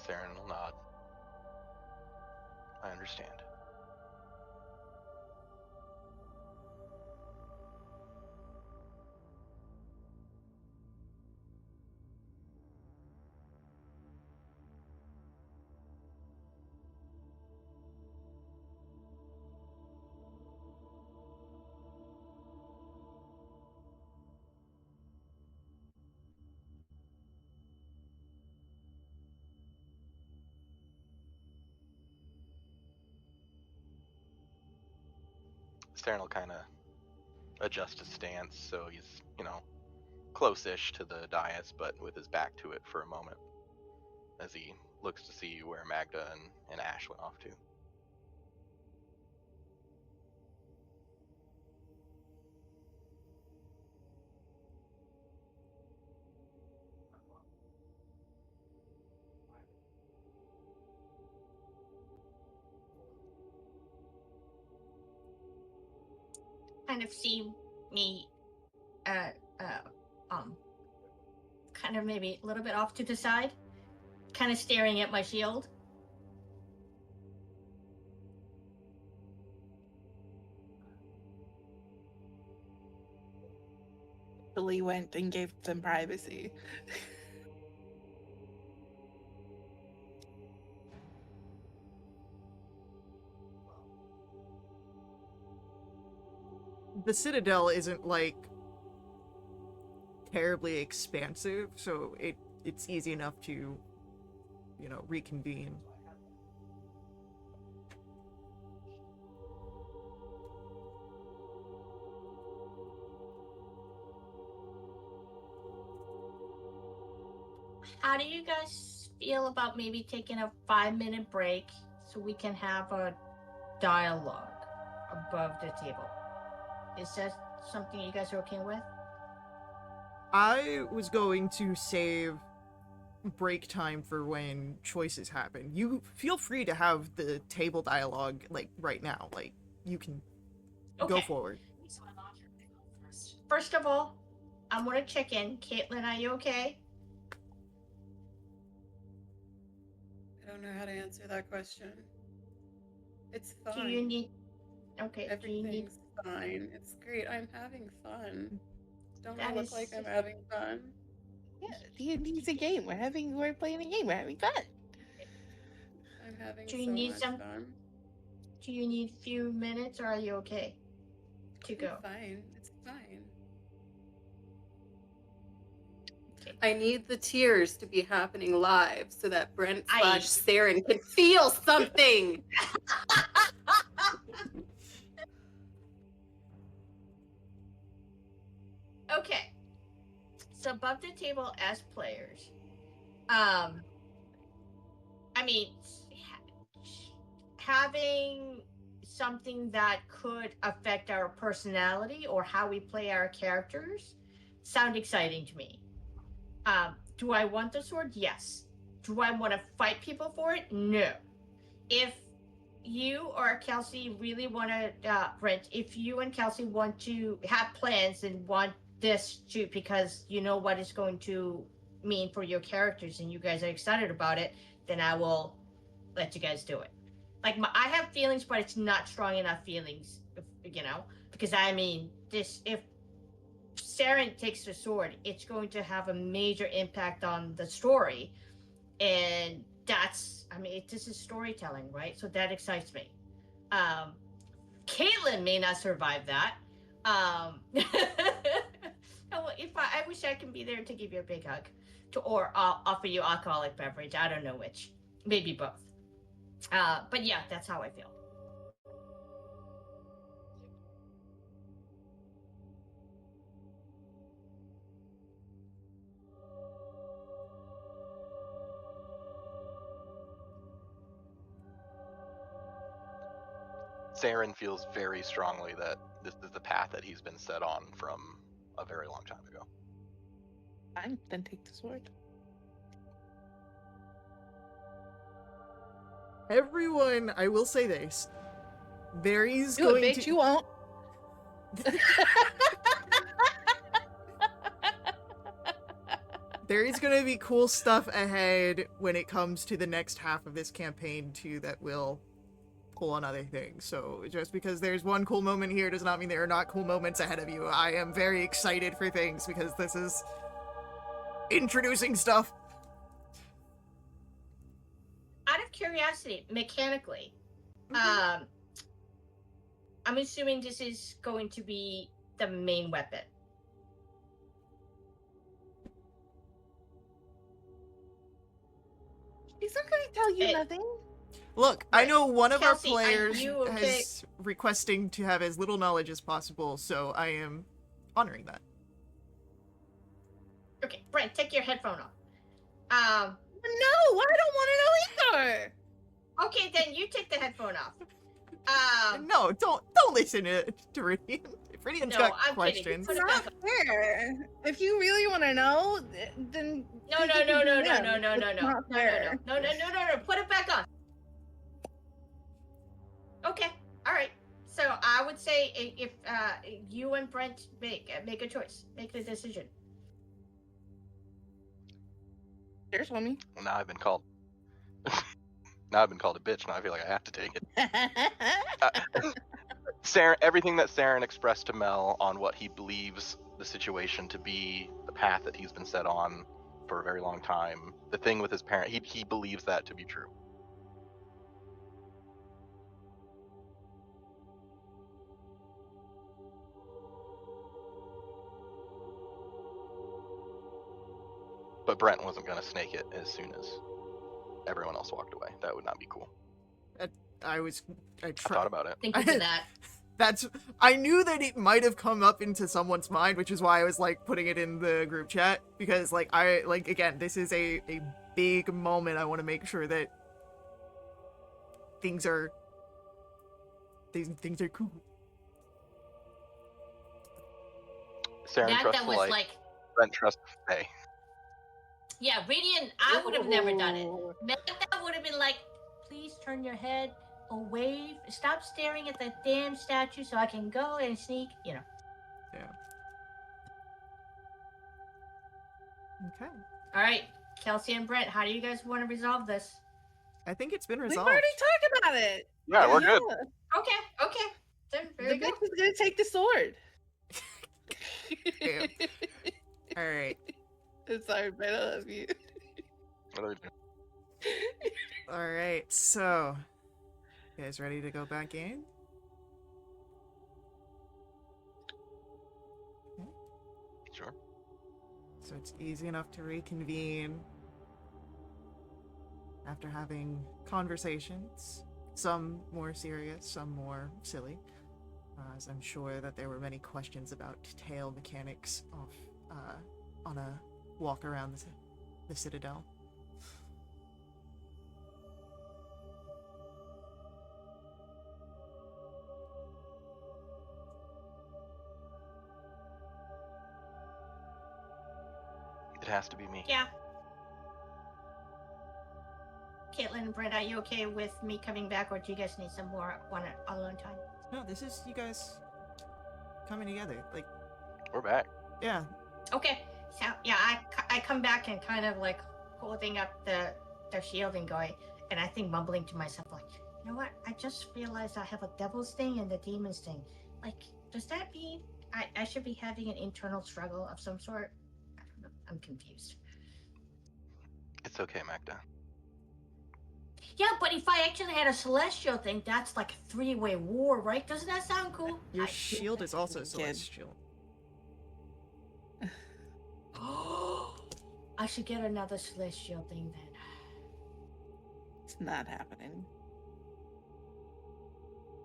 B: Saren will nod. I understand. Saren will kind of adjust his stance so he's, close-ish to the dais, but with his back to it for a moment as he looks to see where Magda and Ash went off to.
D: Kind of see me, uh, kind of maybe a little bit off to the side, kind of staring at my shield.
C: Billy went and gave them privacy.
A: The Citadel isn't, like, terribly expansive, so it's easy enough to, reconvene.
D: How do you guys feel about maybe taking a 5-minute break so we can have a dialogue above the table? Is that something you guys are okay with?
A: I was going to save break time for when choices happen. You feel free to have the table dialogue, like, right now. Like, you can go forward.
D: First of all, I'm gonna check in. Caitlin, are you okay?
E: I don't know how to answer that question. It's fine.
D: Do you need... Okay,
E: Everything's fine. It's great. I'm having fun. Don't I
D: That
E: look
D: is-
E: like I'm having fun?
C: Yeah, D&D's a game. We're playing a game. We're having fun.
E: I'm having
D: Do you
E: so
D: need
E: much
D: some-
E: fun.
D: Do you need a few minutes, or are you okay to go?
E: I'm fine. It's fine. I need the tears to be happening live so that Brent / Saren can feel something.
D: Okay. So above the table as players, I mean, having something that could affect our personality or how we play our characters sound exciting to me. Do I want the sword? Yes. Do I want to fight people for it? No. If you or Kelsey really want to, Brent, if you and Kelsey want to have plans and want this to, because you know what it's going to mean for your characters and you guys are excited about it, then I will let you guys do it. Like, I have feelings, but it's not strong enough feelings, because I mean, if Saren takes the sword, it's going to have a major impact on the story, and this is storytelling, right? So that excites me. Caitlin may not survive that. I wish I can be there to give you a big hug, or offer you alcoholic beverage. I don't know which, maybe both. But yeah, that's how I feel.
B: Saren feels very strongly that this is the path that he's been set on from a very long time ago.
C: Fine, then take the sword.
A: Everyone, I will say this. There is
C: Do it,
A: going
C: bitch,
A: to...
C: you won't.
A: There is going to be cool stuff ahead when it comes to the next half of this campaign, too, that will pull on other things. So just because there's one cool moment here does not mean there are not cool moments ahead of you. I am very excited for things because this is introducing stuff.
D: Out of curiosity, mechanically, I'm assuming this is going to be the main weapon.
C: He's not going to tell you nothing.
A: Look, I
D: Right.
A: know one of
D: Kelsey,
A: our
D: are
A: players
D: you okay?
A: has requesting to have as little knowledge as possible, so I am honoring that.
D: Okay, Brent, take your headphone off.
C: No, I don't want to know either.
D: Okay, then you take the headphone off.
A: No, don't listen to Ridian. If Ridian's
D: No,
A: got
D: I'm kidding.
A: questions.
D: Put
C: It's
D: it
C: not
D: back
C: fair. If you really want to know, then
D: No,
C: take
D: no,
C: it to
D: no, no, no,
C: DM.
D: no, no, no,
C: It's
D: no,
C: not
D: no,
C: fair.
D: no, put it back on. Okay, all right. So I would say if you and Brent make a choice, make the decision.
C: There's homie.
B: Now I've been called. Now I've been called a bitch. Now I feel like I have to take it. Saren, everything that Saren expressed to Mel on what he believes the situation to be, the path that he's been set on for a very long time, the thing with his parent, he believes that to be true. But Brent wasn't going to snake it as soon as everyone else walked away. That would not be cool.
A: I
B: I
A: tried.
B: thought about it.
D: Think into that.
A: I knew that it might have come up into someone's mind, which is why I was like putting it in the group chat, because again, this is a big moment. I want to make sure that things are cool.
B: Saren trusts
D: That
B: the
D: was
B: light.
D: like,
B: Brent trusts Faye.
D: yeah, Radiant. I would have never done it.
C: Ooh.
D: That would have been like, please turn your head away. Stop staring at the damn statue so I can go and sneak. You know.
A: Yeah. Okay.
D: All right, Kelsey and Brent, how do you guys want to resolve this?
A: I think it's been
C: We've
A: resolved.
C: already talked about it.
B: Yeah, we're good.
D: Okay. Then
C: The
D: very good.
C: bitch is gonna take the sword.
A: Ew. All right.
C: I'm sorry, but I love you.
B: I really do.
A: All right. So, you guys ready to go back in?
B: Sure.
A: So it's easy enough to reconvene after having conversations, some more serious, some more silly, as I'm sure that there were many questions about tail mechanics on a walk around the Citadel.
B: It has to be me.
D: Yeah. Caitlin and Brent, are you okay with me coming back, or do you guys need some more one alone time?
A: No, this is you guys coming together. Like,
B: We're back.
A: yeah.
D: Okay. So yeah, I come back and kind of like holding up the shield and going, and I think mumbling to myself like, you know what? I just realized I have a devil's thing and the demon's thing. Like, does that mean I should be having an internal struggle of some sort? I don't know. I'm confused.
B: It's okay, Magda.
D: Yeah, but if I actually had a celestial thing, that's like a three-way war, right? Doesn't that sound cool?
A: Your shield is also
C: Kid.
A: celestial.
D: I should get another celestial thing then.
C: It's not happening.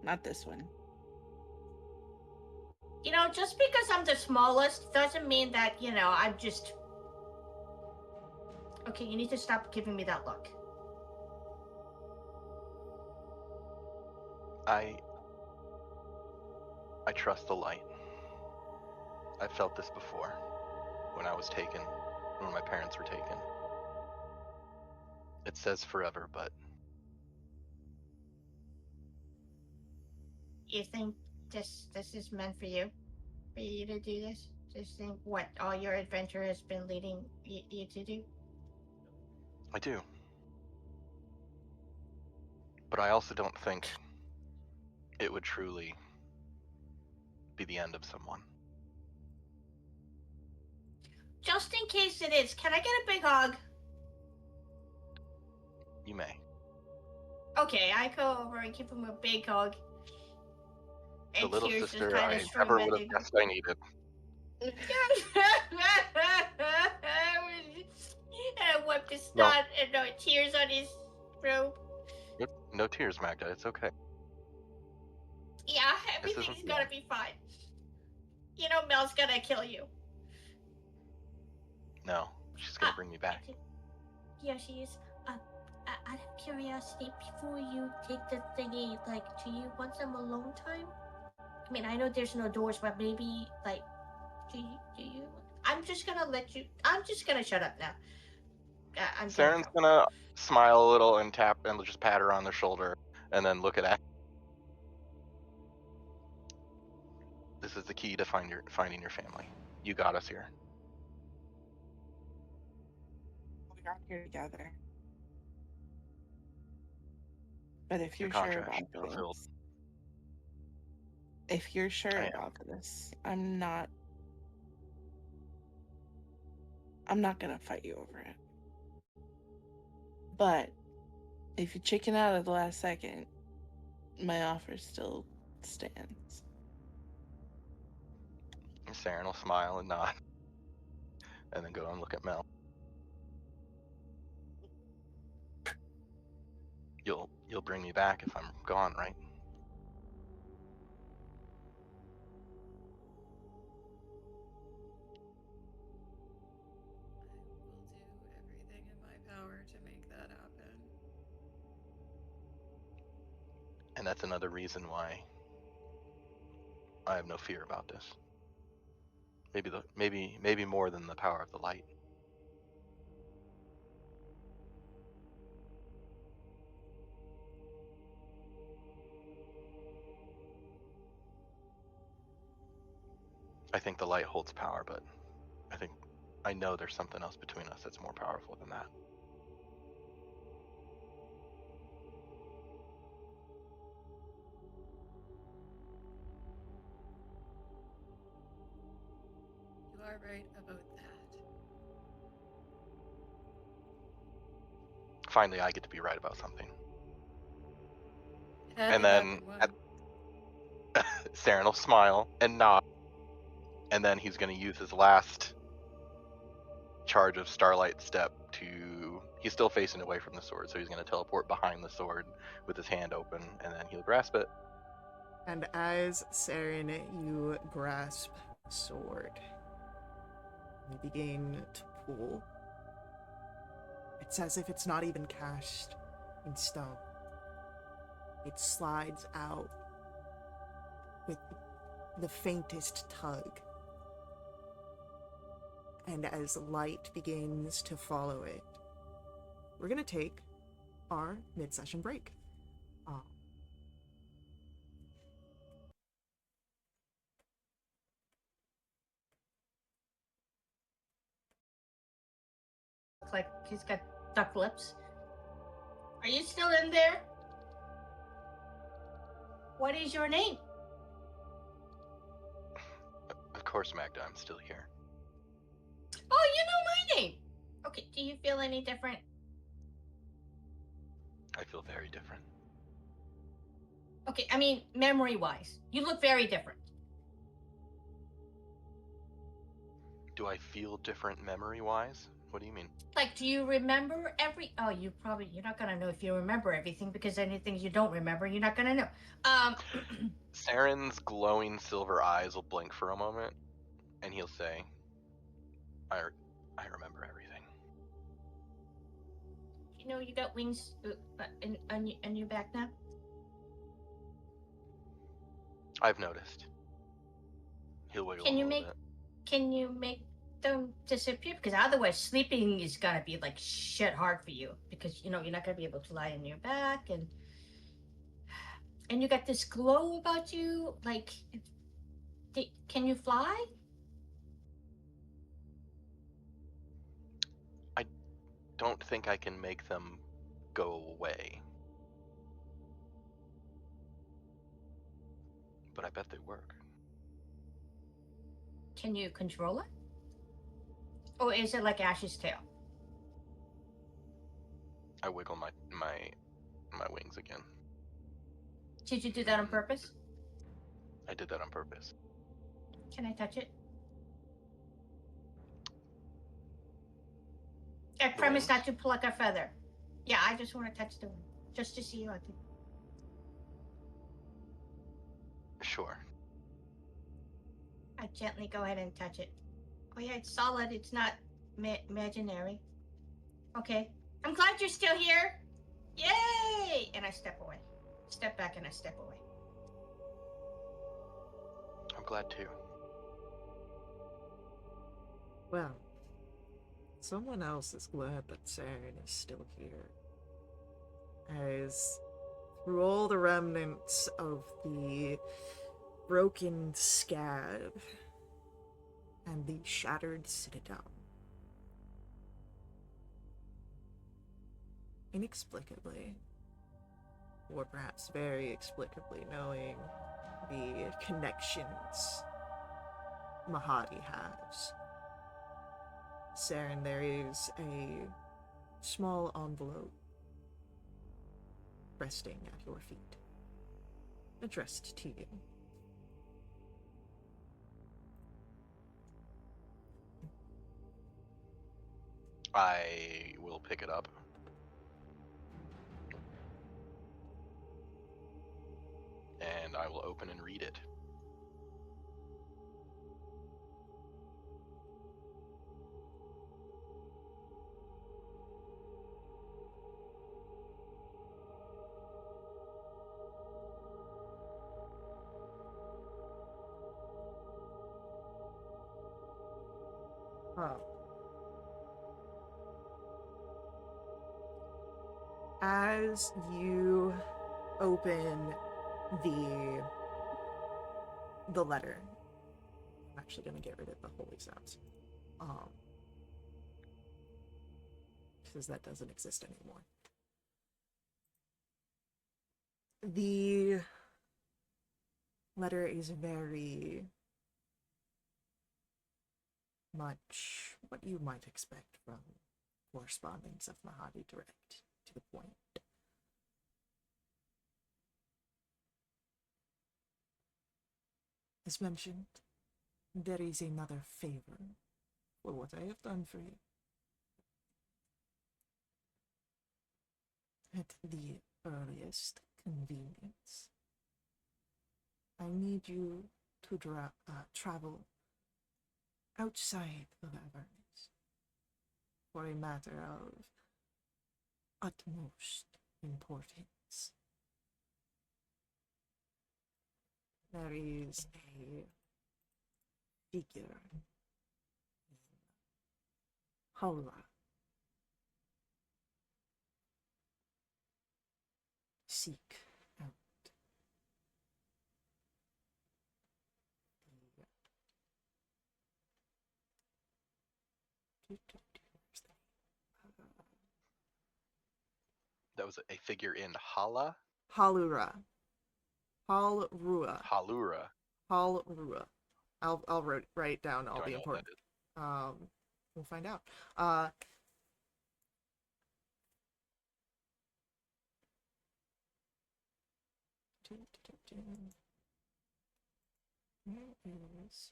C: Not this one.
D: You know, just because I'm the smallest doesn't mean that, you know, I'm just... Okay, you need to stop giving me that look.
B: I trust the light. I've felt this before. When I was taken. When my parents were taken. It says forever, but
D: You think this is meant for you? For you to do this? Just think what all your adventure has been leading you to do?
B: I do. But I also don't think it would truly be the end of someone.
D: Just in case it is, can I get a big hug?
B: You may.
D: Okay, I go over and give him a big hug.
B: The
D: And
B: little
D: tears just
B: sister
D: kinda
B: I
D: stream
B: never
D: down
B: would have
D: the-
B: guessed I needed.
D: And I wiped the snot and tears on his robe.
B: No tears, Magda. It's okay.
D: Yeah,
B: This
D: everything's
B: isn't
D: gonna be fine. You know Mel's gonna kill you.
B: No, she's gonna bring me back.
D: Yeah, she is. Out of curiosity, before you take the thingy, like, do you want some alone time? I mean, I know there's no doors, but maybe, like, do you? I'm just gonna shut up now. I'm
B: Saren's gonna smile a little and tap and just pat her on the shoulder, and then look at Ash. This is the key to finding your family. You got us here.
C: We got here together. But if
B: Your
C: you're sure
B: contract
C: about
B: is fulfilled.
C: this, if you're sure
B: I am.
C: about this, I'm not gonna fight you over it. But if you chicken out at the last second, my offer still stands.
B: Saren will smile and nod, and then go and look at Mel. You'll bring me back if I'm gone, right?
E: I will do everything in my power to make that happen.
B: And that's another reason why I have no fear about this. Maybe more than the power of the light. I think the light holds power, but I know there's something else between us that's more powerful than that.
E: You are right about that.
B: Finally, I get to be right about something.
E: It had
B: And
E: to
B: then
E: happen once.
B: Saren will smile and nod, and then he's going to use his last charge of Starlight Step to... He's still facing away from the sword, so he's going to teleport behind the sword with his hand open, and then he'll grasp it.
A: And as Saren, you grasp the sword, you begin to pull. It's as if it's not even cast in stone. It slides out with the faintest tug. And as light begins to follow it, we're going to take our mid-session break.
D: Looks like he's got duck lips. Are you still in there? What is your name?
B: Of course, Magda, I'm still here.
D: Oh, you know my name. Okay, do you feel any different?
B: I feel very different.
D: Okay, I mean, memory-wise, you look very different.
B: Do I feel different memory-wise? What do you mean?
D: Like, do you remember Oh, you're not gonna know if you remember everything, because anything you don't remember, you're not gonna know.
B: Saren's glowing silver eyes will blink for a moment, and he'll say, I remember everything.
D: You know you got wings on your back now?
B: I've noticed. He'll wiggle a little bit.
D: Can you make them disappear? Because otherwise sleeping is gonna be like shit hard for you, because you know you're not gonna be able to lie on your back, and you got this glow about you. Like, can you fly?
B: I don't think I can make them go away, but I bet they work.
D: Can you control it? Or is it like Ash's tail?
B: I wiggle my wings again.
D: Did you do that on purpose?
B: I did that on purpose.
D: Can I touch it? I promise not to pluck a feather. Yeah, I just want to touch the wing. just to see you again.
B: Sure.
D: I gently go ahead and touch it. Oh yeah, it's solid. It's not imaginary. Okay. I'm glad you're still here. Yay! And I step away. Step back and I step away.
B: I'm glad too.
A: Well, someone else is glad that Saren is still here. As through all the remnants of the broken scab and the shattered citadel, inexplicably, or perhaps very explicably, knowing the connections Mahadi has, Saren, there is a small envelope resting at your feet, addressed to you.
B: I will pick it up. And I will open and read it.
A: Oh. As you open the letter, I'm actually gonna get rid of the holy sounds, because that doesn't exist anymore. The letter is very much what you might expect from correspondence of Mahadi, direct to the point. As mentioned, there is another favor for what I have done for you. At the earliest convenience, I need you to travel outside of Avernus for a matter of utmost importance. There is a figure in Howla. Seek out
B: That was a figure in Hala?
A: Halura. Halrua.
B: Halura.
A: Halrua. I'll write down all
B: Do I
A: the
B: know what
A: important.
B: that is?
A: We'll find out. Where is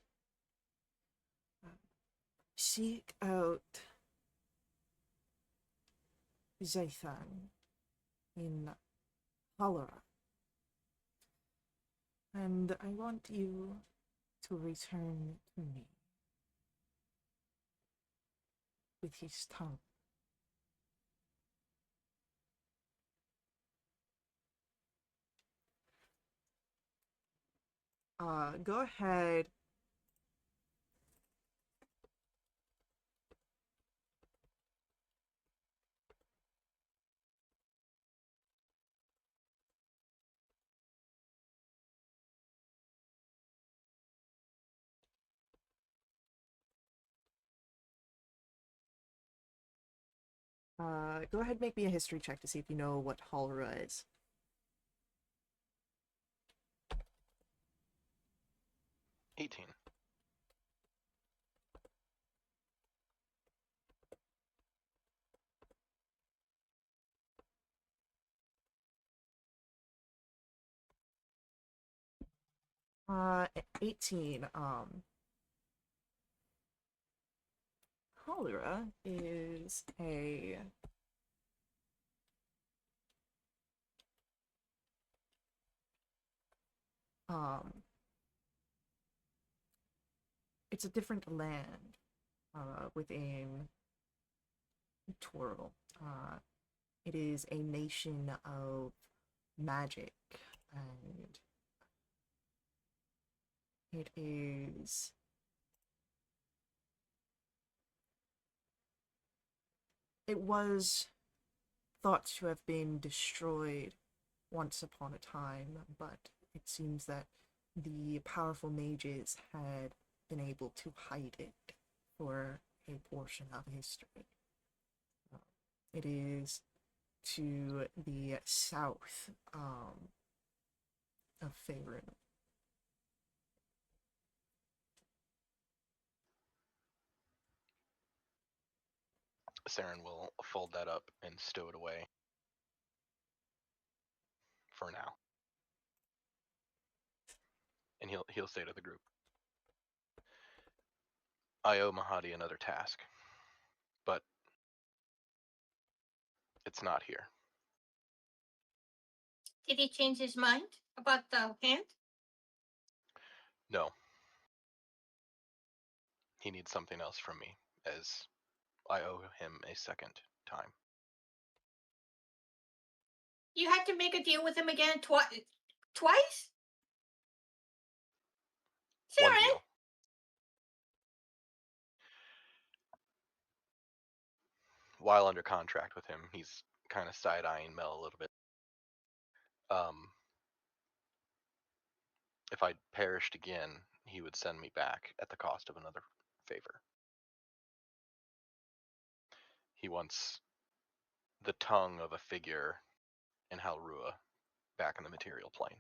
A: seek out Zaithan in Halura, and I want you to return to me with his tongue. Go ahead. Go ahead, make me a history check to see if you know what Halra is.
B: 18.
A: Uh, 18. Halra is a Um, it's a different land within Toril. It is a nation of magic, and it is it was thought to have been destroyed once upon a time, but it seems that the powerful mages had been able to hide it for a portion of history. It is to the south of Faerun.
B: Saren will fold that up and stow it away for now. And he'll say to the group, I owe Mahadi another task, but it's not here.
D: Did he change his mind about the hand?
B: No. He needs something else from me, as I owe him a second time.
D: You had to make a deal with him again twice?
B: One
D: Saren?
B: deal. While under contract with him, he's kind of side-eyeing Mel a little bit. If I perished again, he would send me back at the cost of another favor. He wants the tongue of a figure in Halrua back in the material plane.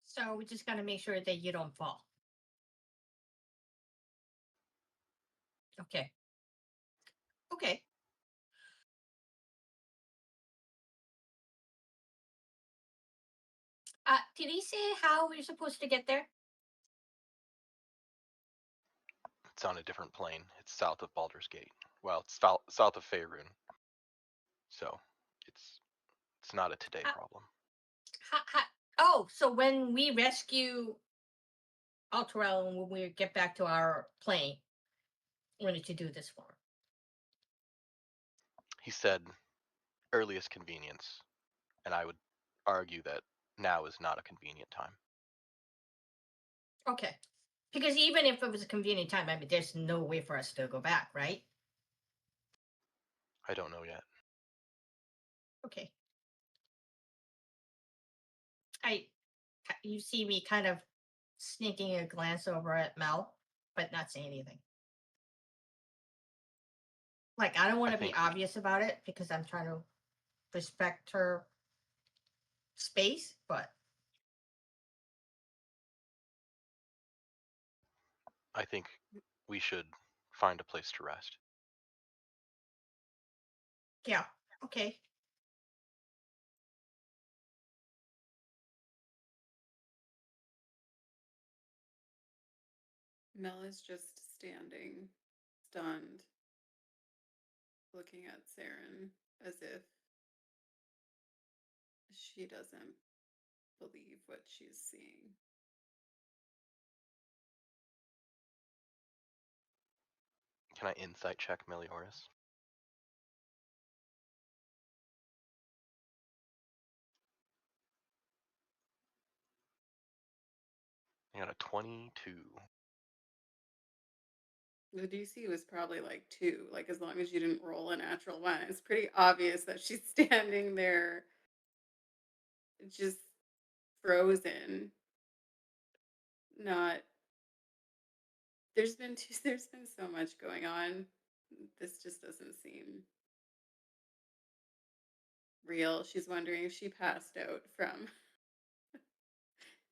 D: So we just gotta make sure that you don't fall. Okay. Okay. Did he say how we're supposed to get there?
B: It's on a different plane. It's south of Baldur's Gate. Well, it's south of Faerun. So it's not a today problem.
D: Oh, so when we rescue Alterel and when we get back to our plane, we need to do this for him.
B: He said earliest convenience, and I would argue that now is not a convenient time.
D: Okay. Because even if it was a convenient time, I mean, there's no way for us to go back, right?
B: I don't know yet.
D: Okay. You see me kind of sneaking a glance over at Mel, but not saying anything. Like, I don't want to be obvious about it because I'm trying to respect her space, but
B: I think we should find a place to rest.
D: yeah, okay.
E: Mel is just standing, stunned, looking at Saren as if she doesn't believe what she's seeing.
B: Can I insight check Melioras? I got a 22.
E: The DC was probably like 2, like as long as you didn't roll a natural 1. It's pretty obvious that she's standing there just frozen. Not there's been so much going on. This just doesn't seem real. She's wondering if she passed out from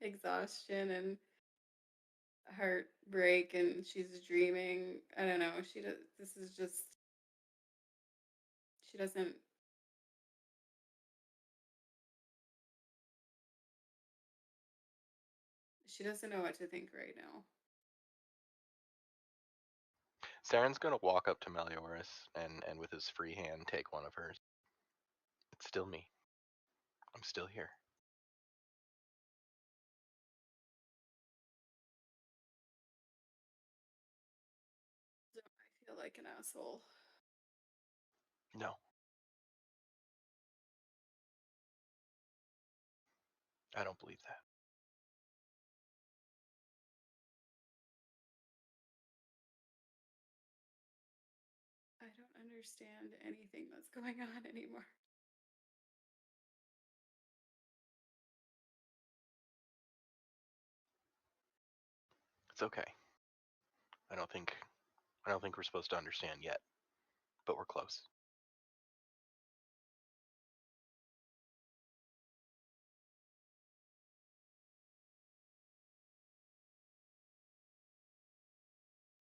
E: exhaustion and heartbreak and she's dreaming. I don't know. This is just she doesn't know what to think right now.
B: Saren's gonna walk up to Melioras and with his free hand take one of hers. It's still me. I'm still here.
E: I feel like an asshole.
B: No. I don't believe that.
E: I don't understand anything that's going on anymore.
B: It's okay. I don't think we're supposed to understand yet, but we're close.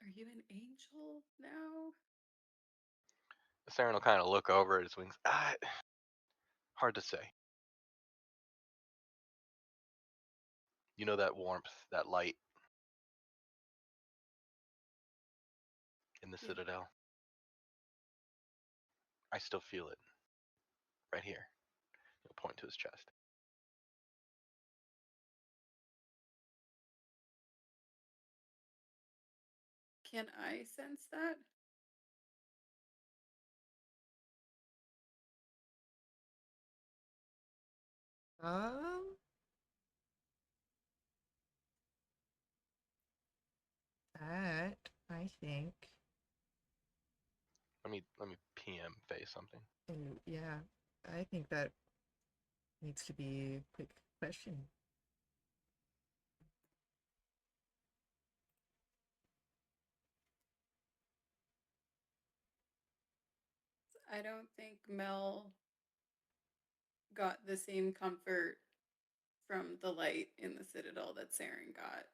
E: Are you an angel now?
B: Saren will kind of look over at his wings. Hard to say. You know that warmth, that light in the
E: Yeah.
B: Citadel? I still feel it. Right here. He'll point to his chest.
E: Can I sense that?
A: Um, that I think,
B: Let me PM face something.
A: and yeah, I think that needs to be a quick question.
E: I don't think Mel got the same comfort from the light in the Citadel that Saren got.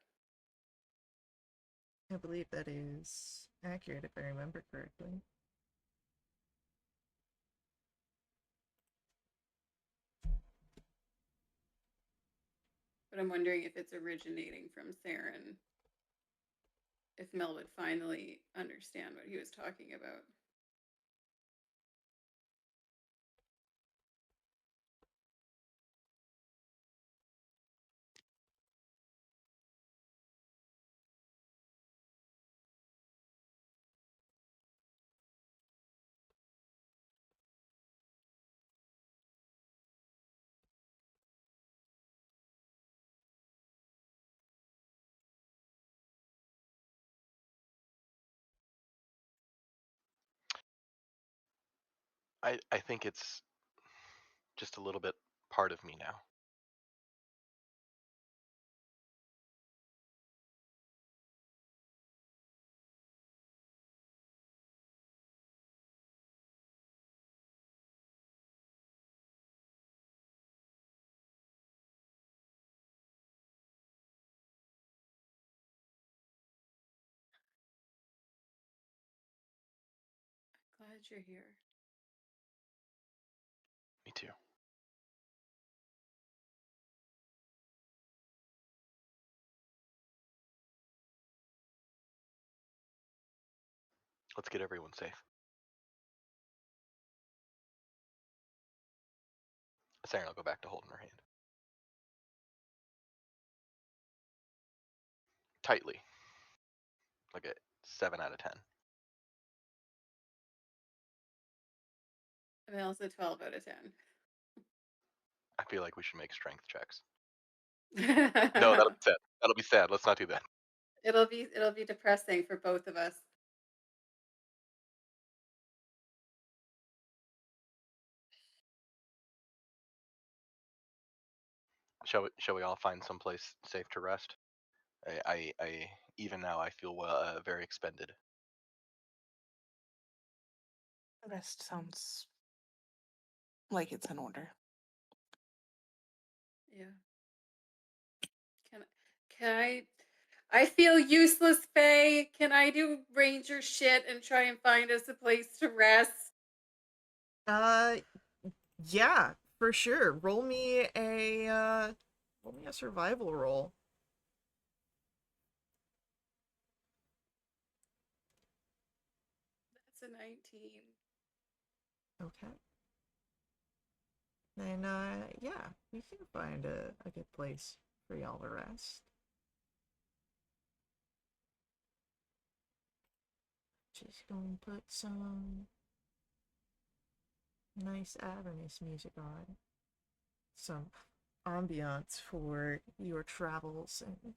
A: I believe that is accurate if I remember correctly.
E: But I'm wondering if it's originating from Saren. If Mel would finally understand what he was talking about.
B: I think it's just a little bit part of me now.
E: Glad you're here.
B: Me too. Let's get everyone safe. Saren will go back to holding her hand. Tightly. Like a 7 out of 10.
E: Mel's a 12 out of 10.
B: I feel like we should make strength checks.
E: No,
B: No, that'll be sad. That'll be sad. Let's not do that.
E: it'll be depressing for both of us.
B: Shall we all find someplace safe to rest? I even now I feel very expended.
C: Rest sounds like it's in order.
E: Yeah. Can I feel useless, Faye. Can I do ranger shit and try and find us a place to rest?
A: Yeah, for sure. Roll me a survival roll.
E: That's a 19.
A: Okay. then yeah, we can find a good place for y'all to rest. Just gonna put some nice Avernus music on. Some ambiance for your travels and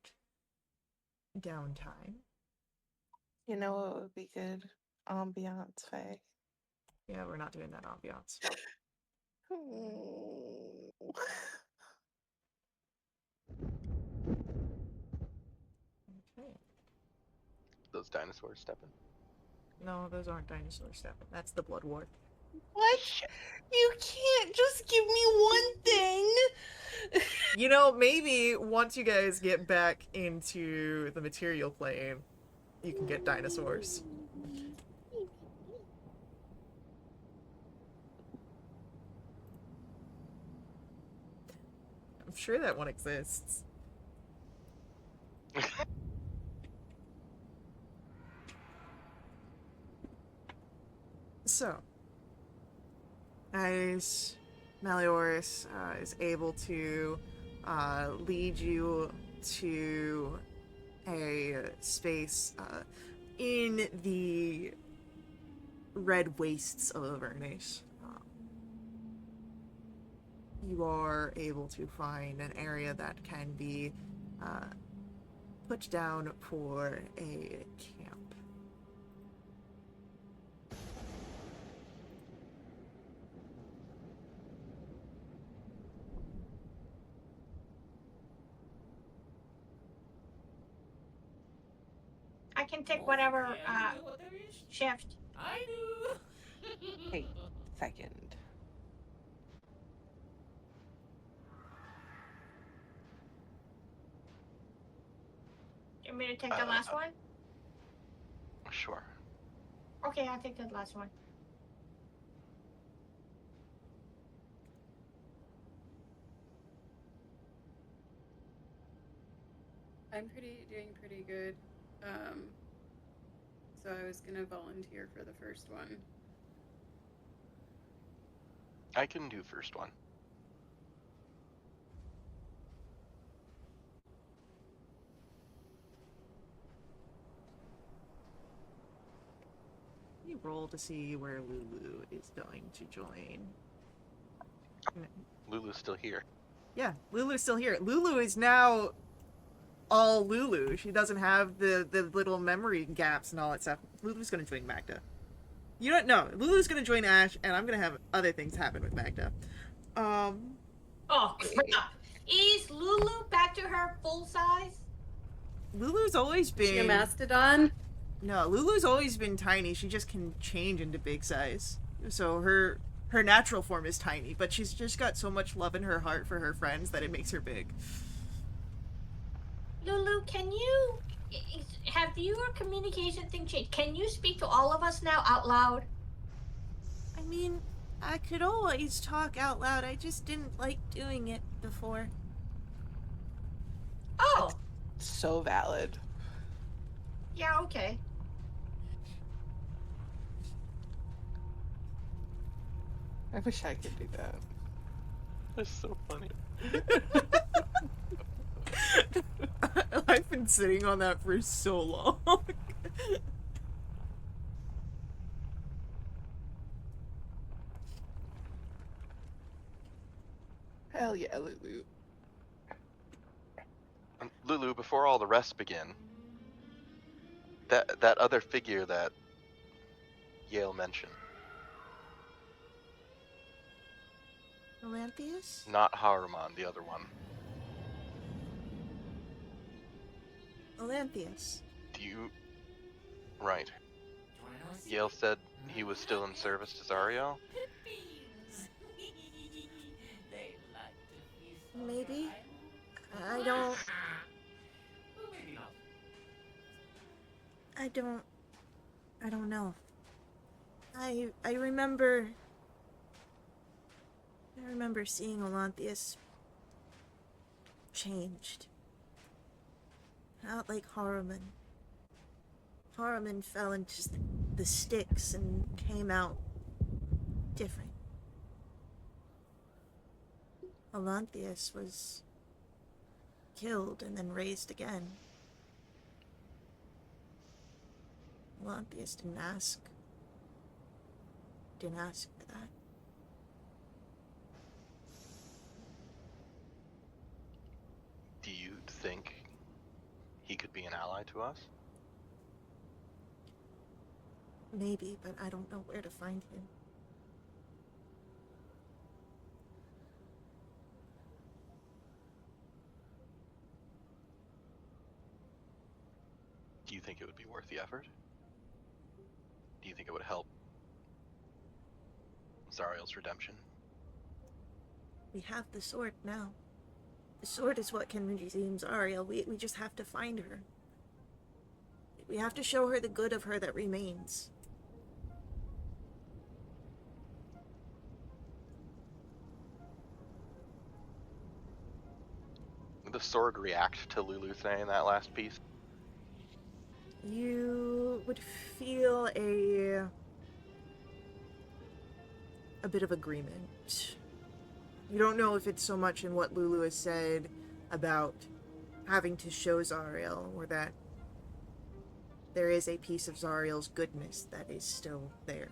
A: downtime.
C: You know what would be good? Ambiance, Faye.
A: Yeah, we're not doing that ambiance. Okay.
B: Those dinosaurs stepping.
A: No, those aren't dinosaurs stepping. That's the blood war.
C: What? You can't just give me one thing.
A: You know, maybe once you guys get back into the material plane, you can get dinosaurs. I'm sure that one exists. So, as Malioris is able to lead you to a space in the red wastes of Avernus, you are able to find an area that can be put down for a camp.
D: I can take whatever shift.
F: I do.
C: Wait, second.
D: You want me to take the last one?
B: Sure.
D: Okay, I'll take the last one.
E: I'm doing pretty good. So I was gonna volunteer for the first one.
B: I can do first one.
A: You roll to see where Lulu is going to join.
B: Lulu's still here.
A: Yeah, Lulu's still here. Lulu is now all Lulu. She doesn't have the little memory gaps and all that stuff. Lulu's gonna join Magda. You don't know. Lulu's gonna join Ash, and I'm gonna have other things happen with Magda.
D: Oh crap! Is Lulu back to her full size?
A: Lulu's always been.
E: She a mastodon?
A: No, Lulu's always been tiny. She just can change into big size. So her natural form is tiny, but she's just got so much love in her heart for her friends that it makes her big.
D: Lulu, can you have your communication thing changed? Can you speak to all of us now out loud?
A: I mean, I could always talk out loud. I just didn't like doing it before.
D: Oh,
C: So valid.
D: yeah, okay.
C: I wish I could do that.
B: That's so funny.
A: I've been sitting on that for so long.
C: Hell yeah, Lulu.
B: Lulu, before all the rest begin, that other figure that Yale mentioned,
A: Melanthius?
B: not Haruman, the other one.
A: Melanthius.
B: Do you... Right. Yale said he was still in service to Zario?
F: Beans. They like to feast on
A: Maybe.
F: your
A: I don't.
F: well, maybe not.
A: I don't know. I remember seeing Melanthius changed. Not like Haruman. Haruman fell into the sticks and came out different. Alanthius was killed and then raised again. Alanthius didn't ask for that.
B: Do you think he could be an ally to us?
A: Maybe, but I don't know where to find him.
B: Do you think it would be worth the effort? Do you think it would help Zariel's redemption?
A: We have the sword now. The sword is what can redeem Zariel. We just have to find her. We have to show her the good of her that remains.
B: Would the sword react to Lulu saying that last piece?
A: You would feel a bit of agreement. You don't know if it's so much in what Lulu has said about having to show Zariel, or that there is a piece of Zariel's goodness that is still there.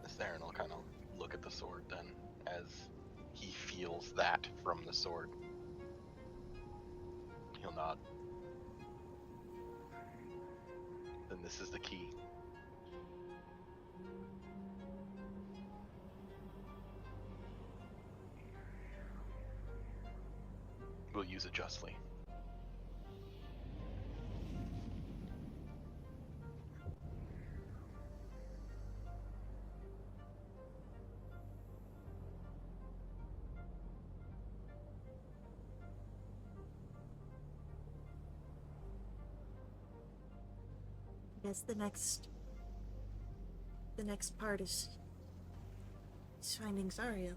B: Saren will kind of look at the sword then, as he feels that from the sword. He'll nod. Then this is the key. We'll use it justly.
A: I guess the next part is finding Zariel.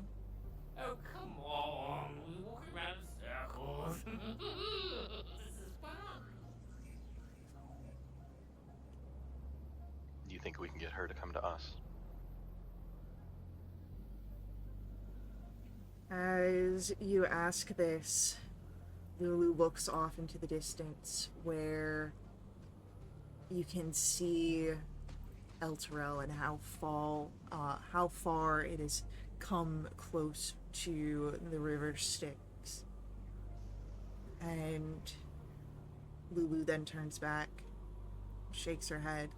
F: Oh, come on. We walk around in circles. This is fun.
B: Do you think we can get her to come to us?
A: As you ask this, Lulu looks off into the distance where you can see Elturel and how far it has come close to the river Styx. And Lulu then turns back, shakes her head.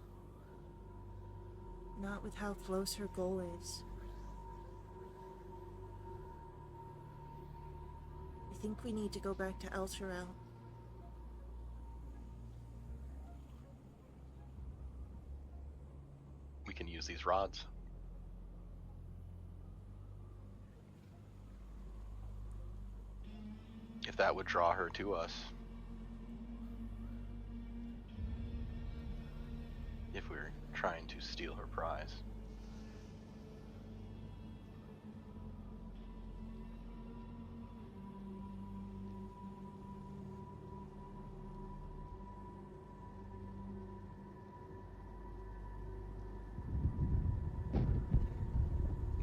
A: Not with how close her goal is. I think we need to go back to Elturel.
B: We can use these rods. If that would draw her to us. If we're trying to steal her prize.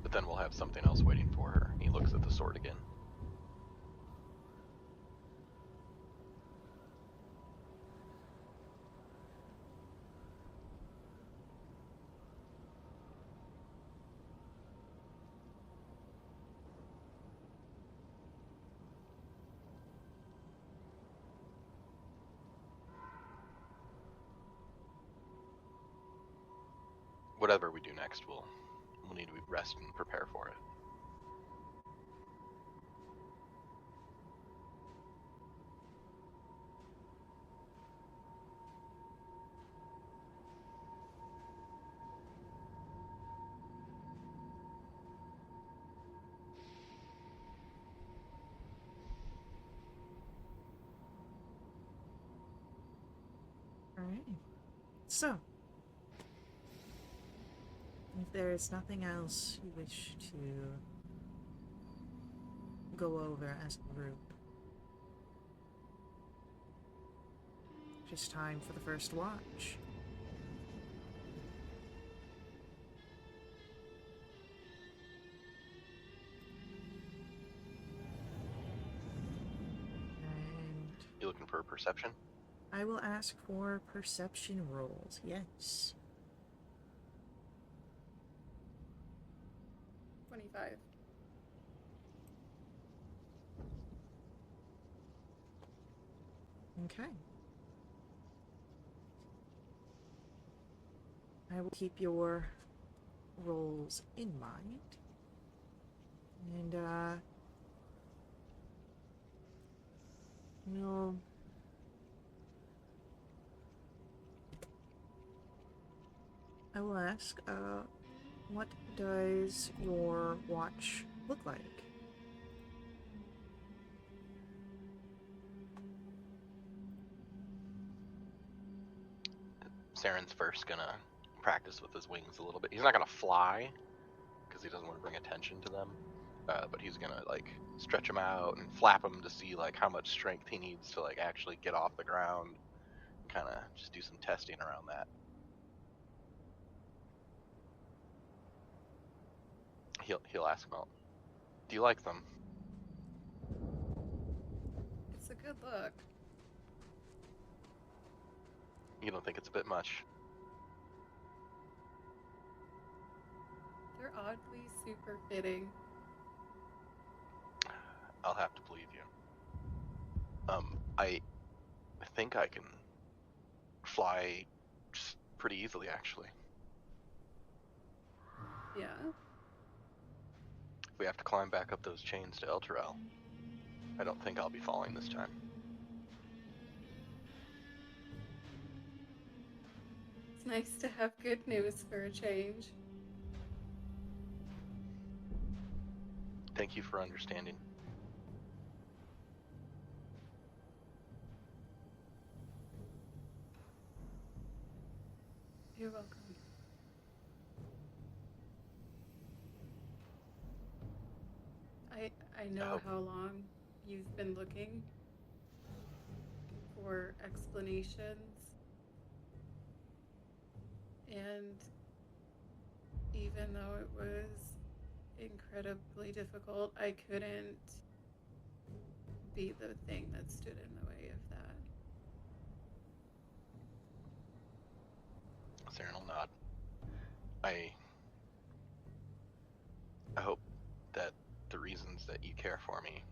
B: But then we'll have something else waiting for her. He looks at the sword again. Whatever we do next, we'll need to rest and prepare for it.
A: Alright. So, if there is nothing else you wish to go over as a group, just time for the first watch.
B: You looking for a perception?
A: I will ask for perception rolls. Yes.
E: 25.
A: Okay. I will keep your rolls in mind. And, we'll... I will ask, what does your watch look like?
B: Saren's first gonna practice with his wings a little bit. He's not gonna fly, because he doesn't want to bring attention to them. But he's gonna like stretch them out and flap them to see like how much strength he needs to like actually get off the ground. Kind of just do some testing around that. He'll ask Mel, "Do you like them?"
E: It's a good look.
B: You don't think it's a bit much?
E: They're oddly super fitting.
B: I'll have to believe you. I think I can fly just pretty easily, actually.
E: Yeah.
B: If we have to climb back up those chains to Elturel, I don't think I'll be falling this time.
E: It's nice to have good news for a change.
B: Thank you for understanding.
E: You're welcome. I know how long you've been looking for explanations, and even though it was incredibly difficult, I couldn't be the thing that stood in the way of that.
B: Saren will nod. I hope that the reasons that you care for me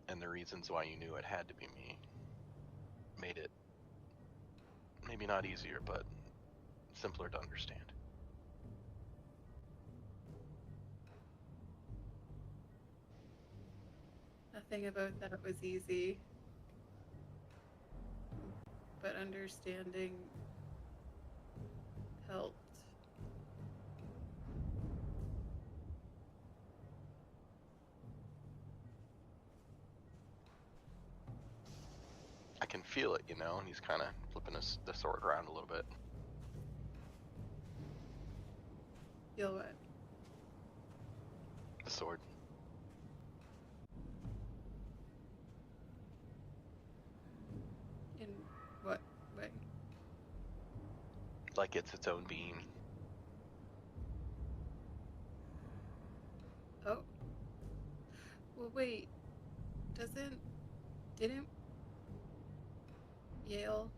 B: and the reasons why you knew it had to be me made it maybe not easier, but simpler to understand.
E: Nothing about that was easy, but understanding helped.
B: I can feel it, you know, and he's kind of flipping the sword around a little bit.
E: Feel what?
B: The sword.
E: In what way?
B: Like it's its own being.
E: Oh. Well, wait. Didn't Yale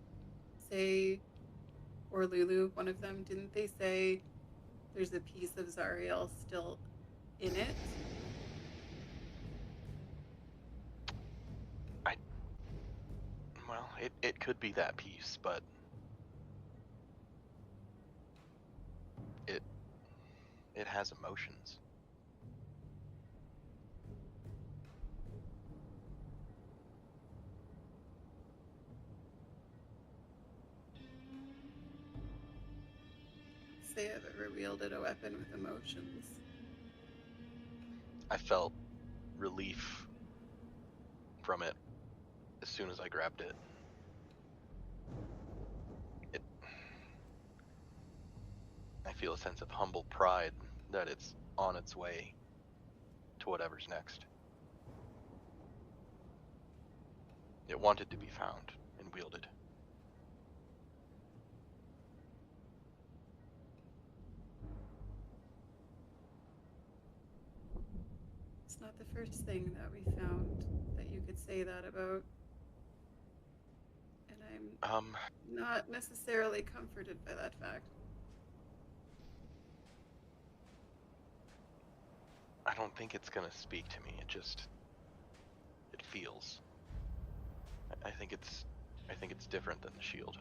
E: say, or Lulu, one of them, didn't they say there's a piece of Zariel still in it?
B: Well, it could be that piece, but it has emotions.
E: Say I've ever wielded a weapon with emotions.
B: I felt relief from it as soon as I grabbed it. I feel a sense of humble pride that it's on its way to whatever's next. It wanted to be found and wielded.
E: It's not the first thing that we found that you could say that about. not necessarily comforted by that fact.
B: I don't think it's gonna speak to me. It feels. I think it's different than the shield.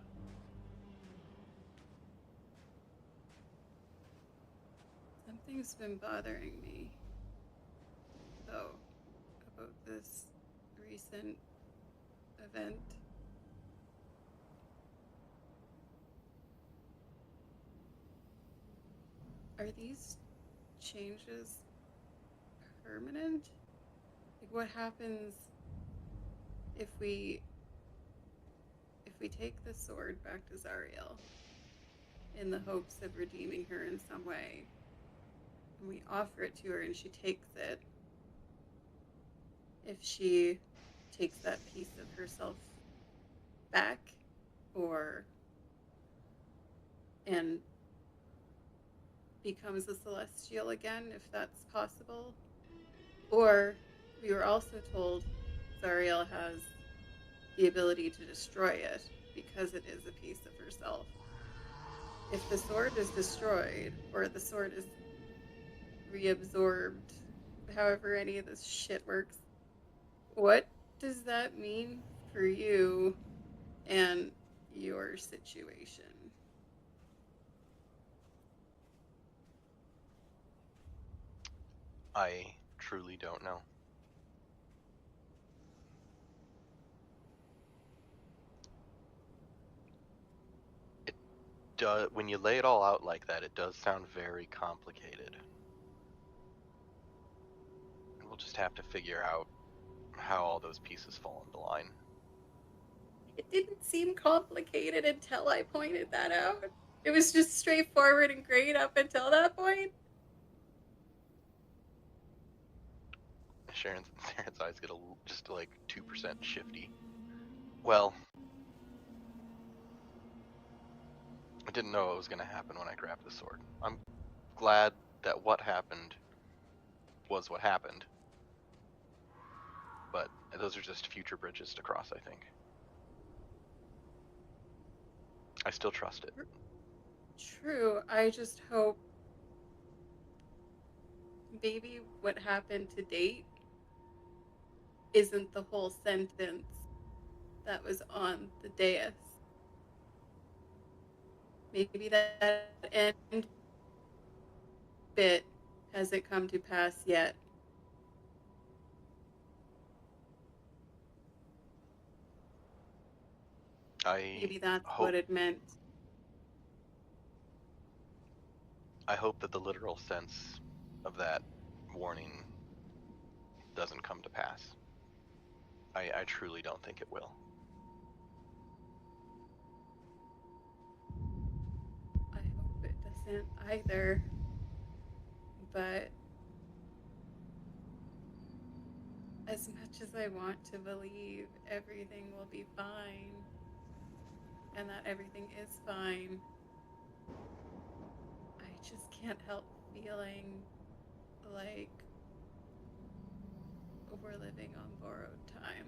E: Something's been bothering me, though, about this recent event. Are these changes permanent? Like, what happens if we take the sword back to Zariel in the hopes of redeeming her in some way, and we offer it to her and she takes it? If she takes that piece of herself back, and becomes a celestial again, if that's possible. Or we were also told Zariel has the ability to destroy it because it is a piece of herself. If the sword is destroyed, or the sword is reabsorbed, however any of this shit works, what does that mean for you and your situation?
B: I truly don't know. When you lay it all out like that, it does sound very complicated. We'll just have to figure out how all those pieces fall into line.
E: It didn't seem complicated until I pointed that out. It was just straightforward and great up until that point.
B: Sharon's eyes get just like 2% shifty. Well, I didn't know what was going to happen when I grabbed the sword. I'm glad that what happened was what happened. But those are just future bridges to cross, I think. I still trust it.
E: True. I just hope maybe what happened to date isn't the whole sentence that was on the dais. Maybe that end bit hasn't come to pass yet. Maybe that's what it meant.
B: I hope that the literal sense of that warning doesn't come to pass. I truly don't think it will.
E: I hope it doesn't either. But as much as I want to believe everything will be fine, and that everything is fine, I just can't help feeling like we're living on borrowed time.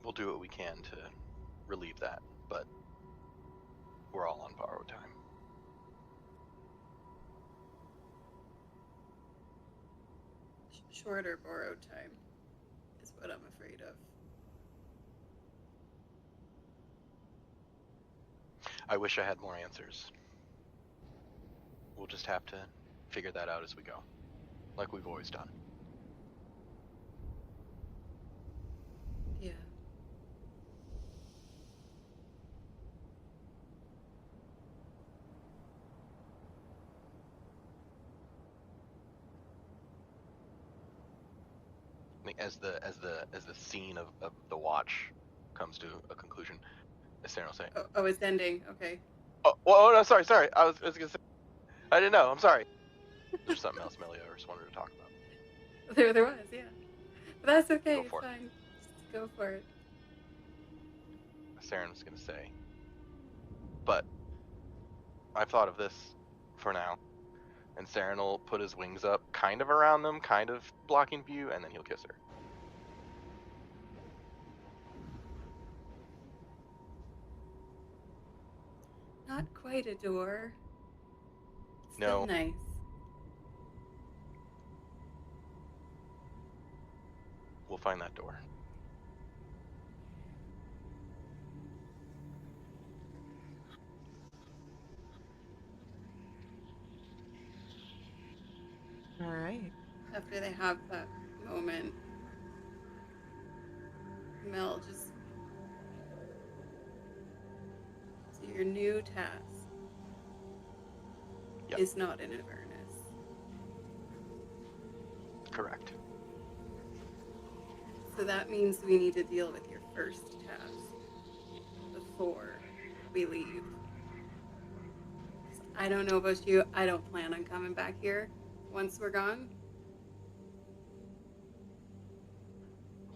B: We'll do what we can to relieve that, but we're all on borrowed time.
E: Shorter borrowed time is what I'm afraid of.
B: I wish I had more answers. We'll just have to figure that out as we go, like we've always done.
E: Yeah.
B: As the scene of the watch comes to a conclusion, as Sarah will say,
E: Oh, it's ending. Okay.
B: Oh, no, sorry. I was gonna say, I didn't know. I'm sorry. There's something else Meliodas wanted to talk about.
E: There was, yeah. But that's okay.
B: Go for
E: It's
B: it.
E: fine. Just go for it.
B: Saren was gonna say, but I've thought of this for now. And Saren will put his wings up, kind of around them, kind of blocking view, and then he'll kiss her.
E: not quite a door.
B: No.
E: Still nice.
B: We'll find that door.
A: All right.
E: After they have that moment, Mel just... So your new task
B: Yep.
E: is not in Avernus.
B: Correct.
E: So that means we need to deal with your first task before we leave. I don't know about you. I don't plan on coming back here once we're gone.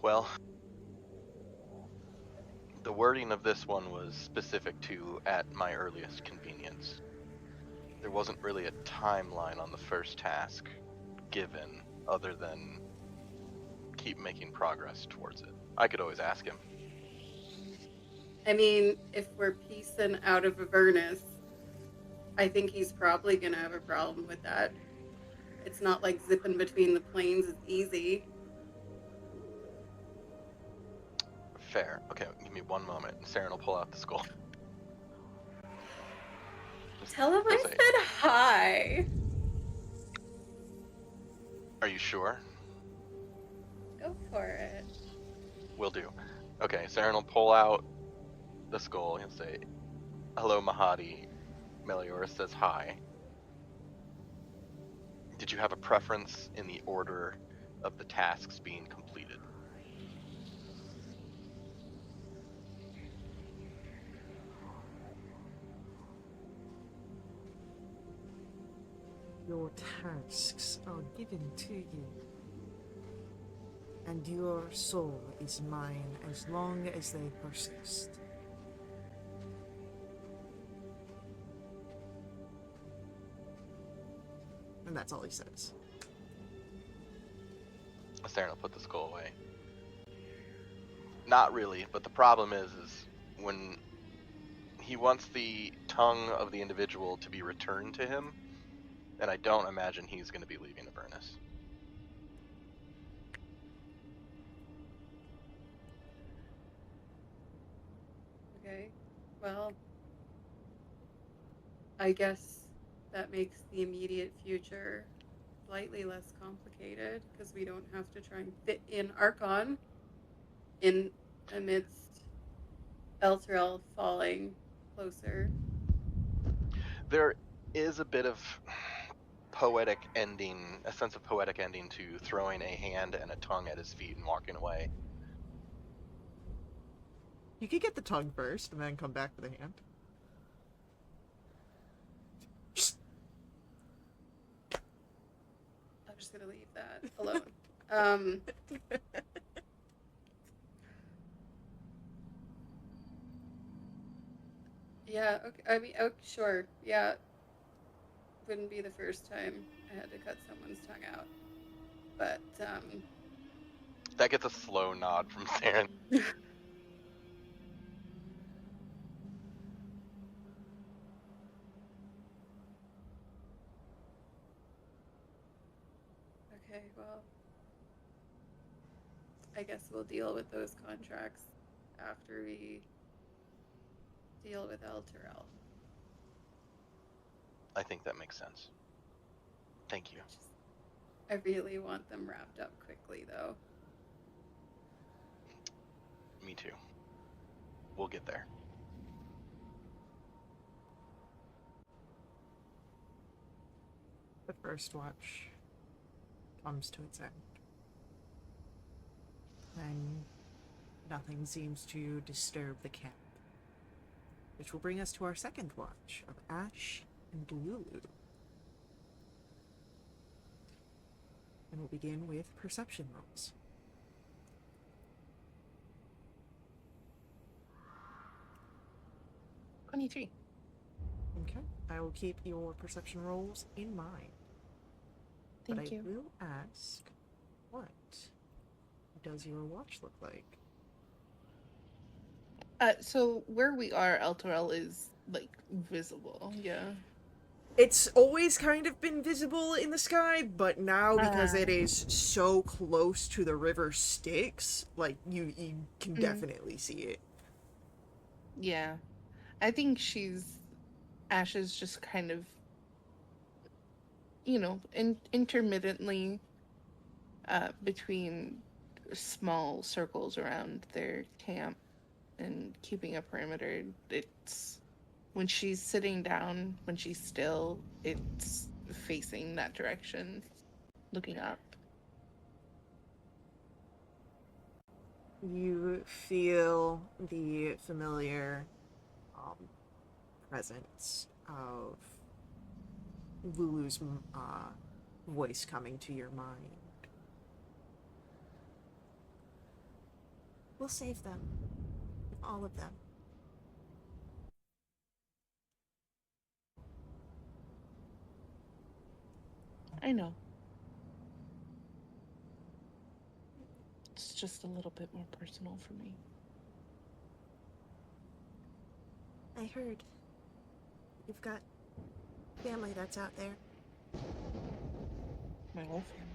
B: Well, the wording of this one was specific to at my earliest convenience. There wasn't really a timeline on the first task given other than keep making progress towards it. I could always ask him.
E: I mean, if we're piecing out of Avernus, I think he's probably going to have a problem with that. It's not like zipping between the planes is easy.
B: Fair. Okay, give me one moment. Saren will pull out the skull.
E: Tell him
B: He'll
E: I
B: say,
E: said hi.
B: "Are you sure?"
E: Go for it.
B: Will do. Okay, Saren will pull out the skull. He'll say, "Hello, Mahadi." Melioras says hi. Did you have a preference in the order of the tasks being completed?
A: Your tasks are given to you, and your soul is mine as long as they persist. And that's all he says.
B: Saren will put the skull away. Not really, but the problem is when he wants the tongue of the individual to be returned to him, and I don't imagine he's going to be leaving Avernus.
E: Okay. Well, I guess that makes the immediate future slightly less complicated because we don't have to try and fit in Archon in amidst Elturel falling closer.
B: There is a bit of poetic ending, a sense of poetic ending to throwing a hand and a tongue at his feet and walking away.
A: You could get the tongue first and then come back for the hand.
E: I'm just gonna leave that alone. Yeah, okay. I mean, oh, sure. Yeah. Wouldn't be the first time I had to cut someone's tongue out. But,
B: That gets a slow nod from Saren.
E: okay, well, I guess we'll deal with those contracts after we deal with Elturel.
B: I think that makes sense. Thank you.
E: I really want them wrapped up quickly, though.
B: Me too. We'll get there.
A: The first watch comes to its end. And nothing seems to disturb the camp. Which will bring us to our second watch of Ash and Lulu. And we'll begin with perception rolls.
C: 23.
A: Okay, I will keep your perception rolls in mind.
C: Thank
A: but
C: you.
A: I will ask, what does your watch look like?
C: So where we are, Elturel is like visible. Yeah.
A: It's always kind of been visible in the sky, but now because it is so close to the river Styx, like you can definitely see it.
C: Yeah. I think Ash is just kind of, intermittently between small circles around their camp and keeping a perimeter. It's when she's sitting down, when she's still, it's facing that direction, looking up.
A: You feel the familiar presence of Lulu's voice coming to your mind. We'll save them. All of them.
C: I know. It's just a little bit more personal for me.
A: I heard. You've got family that's out there.
C: My whole family.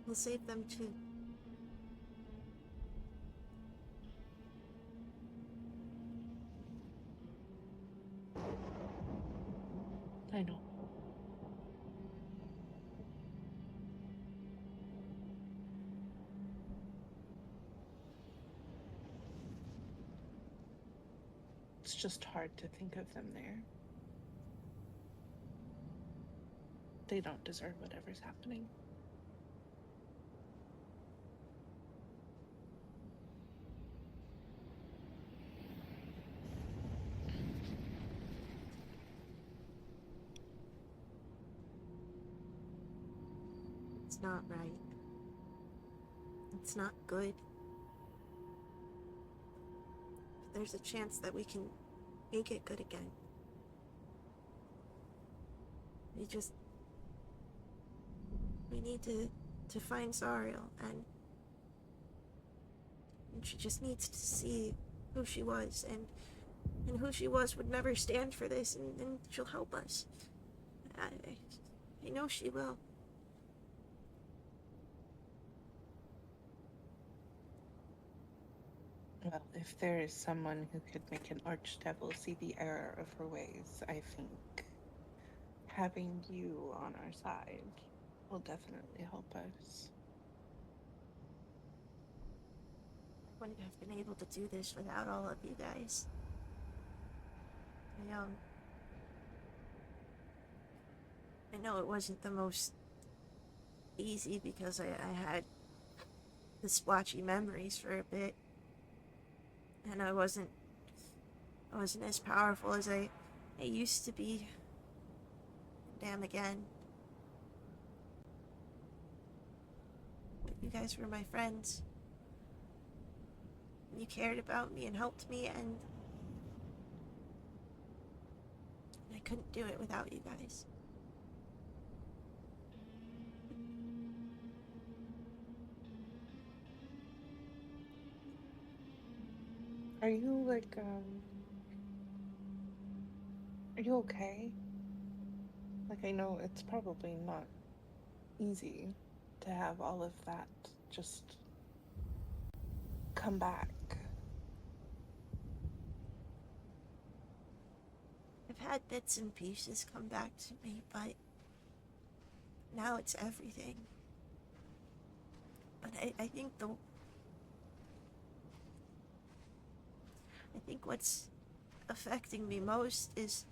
A: We'll save them too.
C: I know. It's just hard to think of them there. They don't deserve whatever's happening.
A: It's not right. It's not good. But there's a chance that we can make it good again. We need to find Zariel, and she just needs to see who she was, and who she was would never stand for this, and she'll help us. I know she will.
C: Well, if there is someone who could make an archdevil see the error of her ways, I think having you on our side will definitely help us.
A: I wouldn't have been able to do this without all of you guys. I know it wasn't the most easy because I had the splotchy memories for a bit, and I wasn't as powerful as I used to be. Damn again. But you guys were my friends. You cared about me and helped me, and I couldn't do it without you guys.
C: Are you are you okay? Like, I know it's probably not easy to have all of that just come back.
A: I've had bits and pieces come back to me, but now it's everything. But I think what's affecting me most is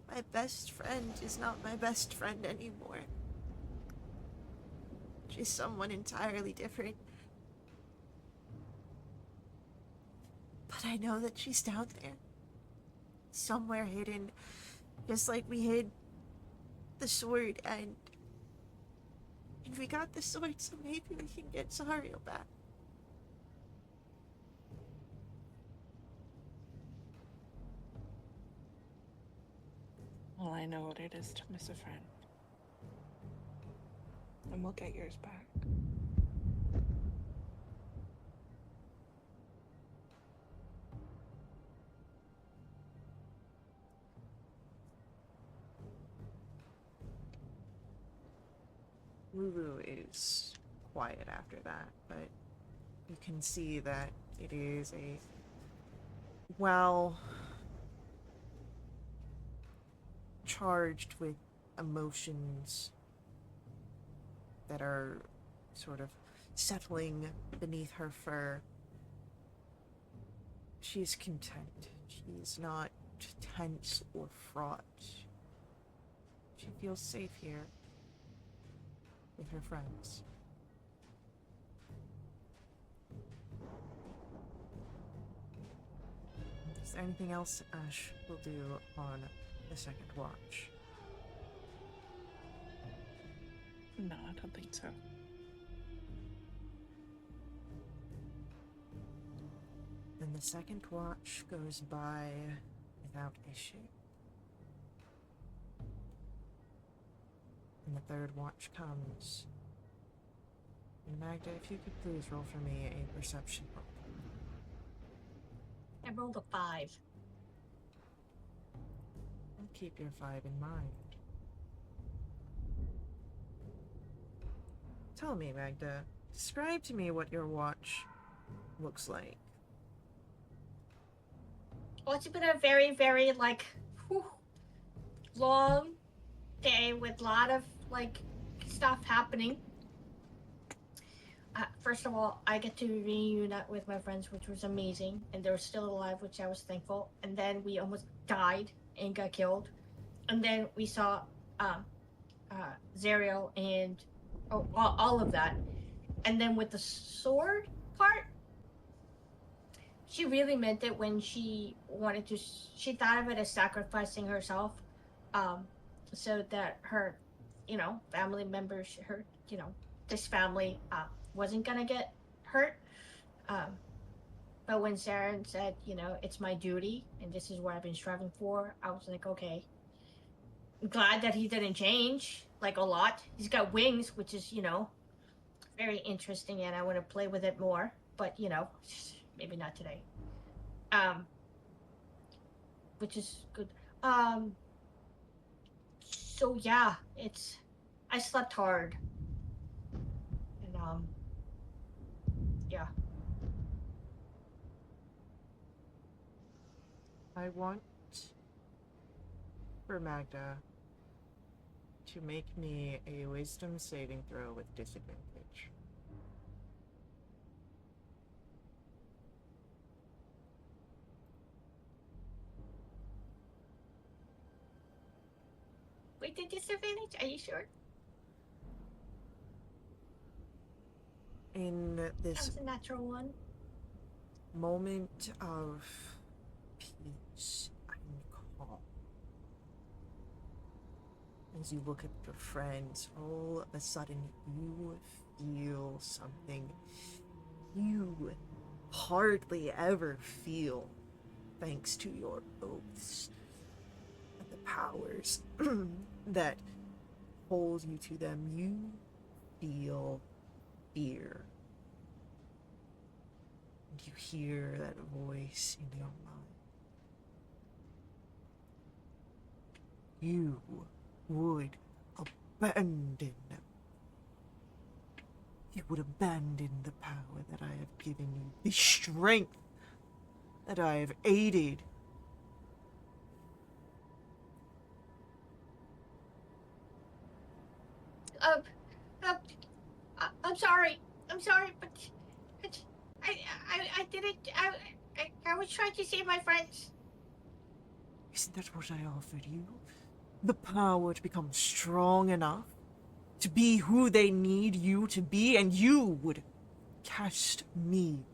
A: my best friend is not my best friend anymore. She's someone entirely different. But I know that she's down there. Somewhere hidden. Just like we hid the sword, and we got the sword, so maybe we can get Zariel back.
C: Well, I know what it is to miss a friend. And we'll get yours back.
A: Lulu is quiet after that, but you can see that it is a, well, charged with emotions that are sort of settling beneath her fur. She's content. She's not tense or fraught. She feels safe here with her friends. Is there anything else Ash will do on the second watch?
G: No, I don't think so.
A: Then the second watch goes by without issue. And the third watch comes. And Magda, if you could please roll for me a perception roll.
D: I rolled a 5.
A: And keep your 5 in mind. Tell me, Magda, describe to me what your watch looks like.
D: Well, it's been a very, very, like, long day with a lot of, like, stuff happening. First of all, I get to reunite with my friends, which was amazing, and they're still alive, which I was thankful. And then we almost died and got killed. And then we saw Zariel and all of that. And then with the sword part, she really meant it when she wanted to. She thought of it as sacrificing herself, so that her, family members, her, this family, wasn't gonna get hurt. But when Saren said, it's my duty and this is what I've been striving for, I was like, okay. I'm glad that he didn't change, like, a lot. He's got wings, which is, very interesting, and I want to play with it more. But, maybe not today. Which is good. So yeah, I slept hard. And, yeah.
A: I want for Magda to make me a wisdom saving throw with disadvantage.
D: Wait, the disadvantage? Are you sure?
A: In
D: That
A: this
D: was a natural one.
A: moment of peace and calm, as you look at your friends, all of a sudden you feel something you hardly ever feel thanks to your oaths and the powers that hold you to them. You feel fear. And you hear that voice in your mind. You would abandon them. You would abandon the power that I have given you, the strength that I have aided.
D: I'm sorry. I'm sorry, but I didn't. I was trying to save my friends.
A: Isn't that what I offered you? The power to become strong enough to be who they need you to be, and you would cast me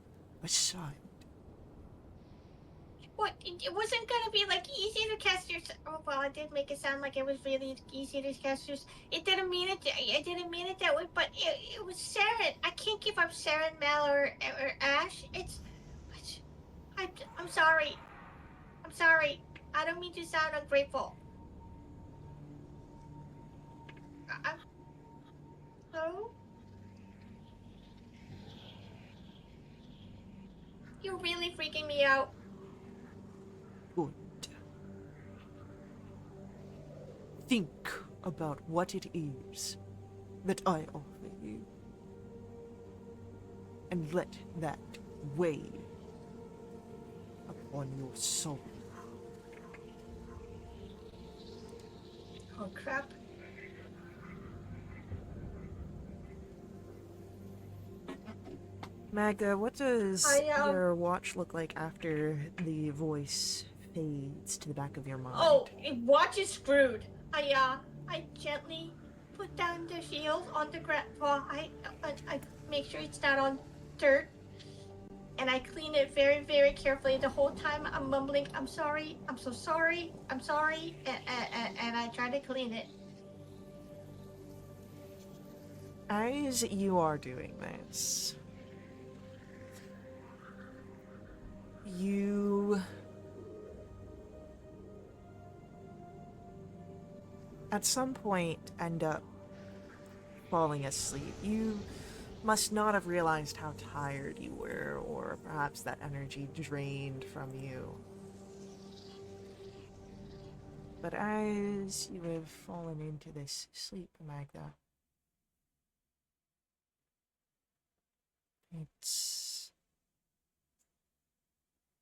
A: aside.
D: What? It wasn't gonna be like easy to cast your. Oh well, I did make it sound like it was really easy to cast your. It didn't mean it. I didn't mean it that way. But it was Saren. I can't give up Saren, Mel, or Ash. I'm sorry. I'm sorry. I don't mean to sound ungrateful. No. You're really freaking me out.
A: Good. Think about what it is that I offer you, and let that weigh upon your soul.
D: Oh crap.
A: Magda, what does
D: I
A: your watch look like after the voice fades to the back of your mind?
D: Oh, watch is screwed. I gently put down the shield on the ground. Well, I make sure it's not on dirt, and I clean it very, very carefully. The whole time I'm mumbling, "I'm sorry, I'm so sorry, I'm sorry," and I try to clean it.
A: As you are doing this, you at some point end up falling asleep. You must not have realized how tired you were, or perhaps that energy drained from you. But as you have fallen into this sleep, Magda, it's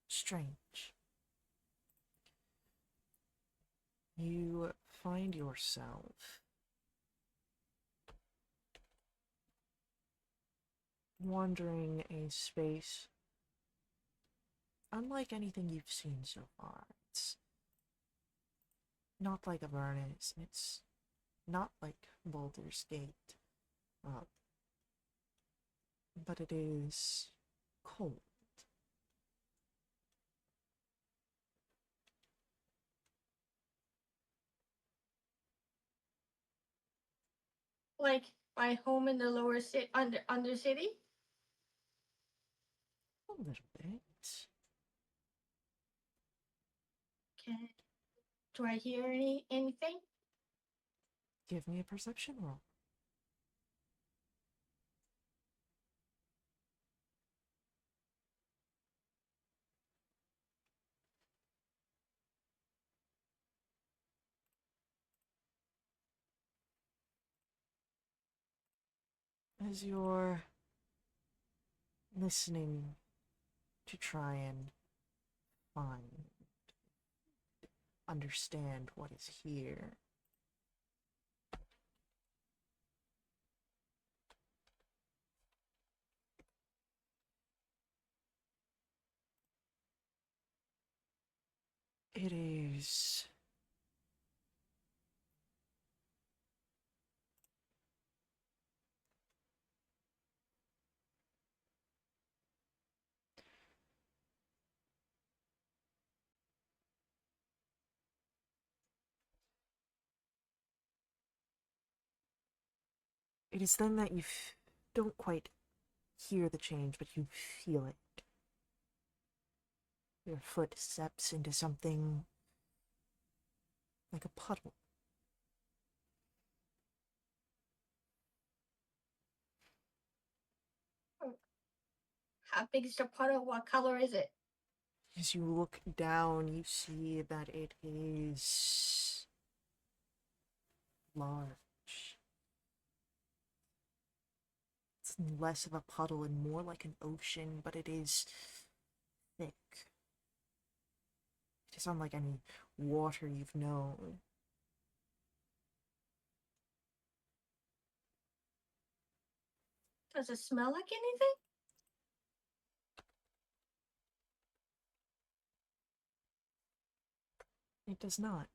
A: strange. You find yourself wandering a space unlike anything you've seen so far. It's not like Avernus, it's not like Baldur's Gate, uh, but it is cold.
D: Like my home in the lower under city.
A: A little bit.
D: Can Do I hear anything?
A: Give me a perception roll. As you're listening to try and find, understand what is here, it is it is then that you don't quite hear the change, but you feel it. Your foot steps into something like a puddle.
D: How big is the puddle? What color is it?
A: As you look down, you see that it is large. It's less of a puddle and more like an ocean, but it is thick. It is unlike any water you've known.
D: Does it smell like anything?
A: It does not.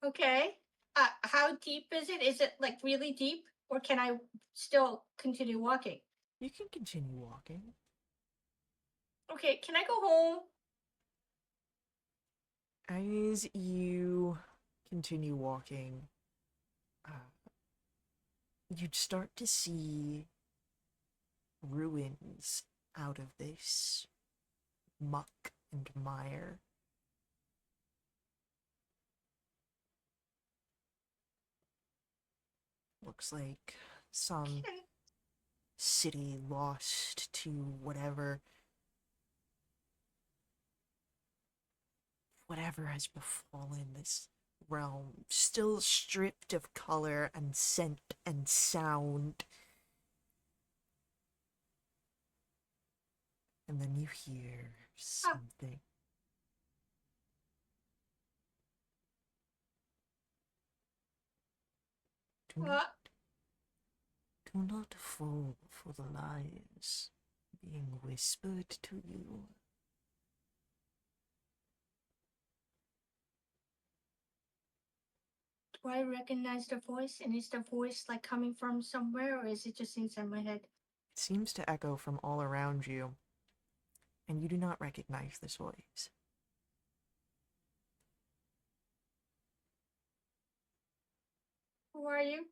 D: Okay. How deep is it? Is it like really deep, or can I still continue walking?
A: You can continue walking.
D: Okay, can I go home?
A: As you continue walking, you'd start to see ruins out of this muck and mire. Looks like some city lost to whatever has befallen this realm, still stripped of color and scent and sound. And then you hear something.
D: What?
A: Do not fall for the lies being whispered to you.
D: Do I recognize the voice? And is the voice like coming from somewhere, or is it just inside my head?
A: It seems to echo from all around you, and you do not recognize this voice.
D: Who are you?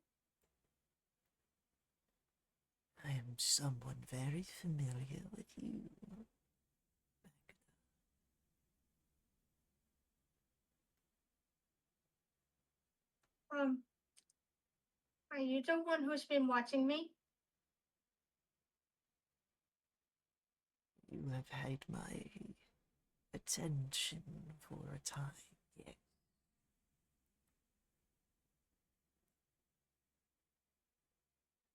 A: I am someone very familiar with you.
D: Are you the one who's been watching me?
A: You have had my attention for a time, yes.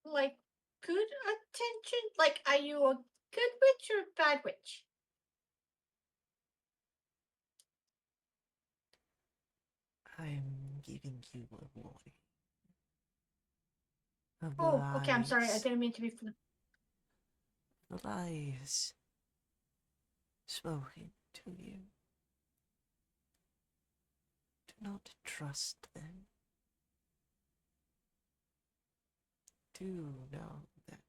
D: Like, good attention? Like, are you a good witch or a bad witch?
A: I'm giving you a warning. Of the
D: Oh, okay, I'm sorry. I
A: lies.
D: didn't mean to be flip.
A: The lies spoken to you. Do not trust them. Do know that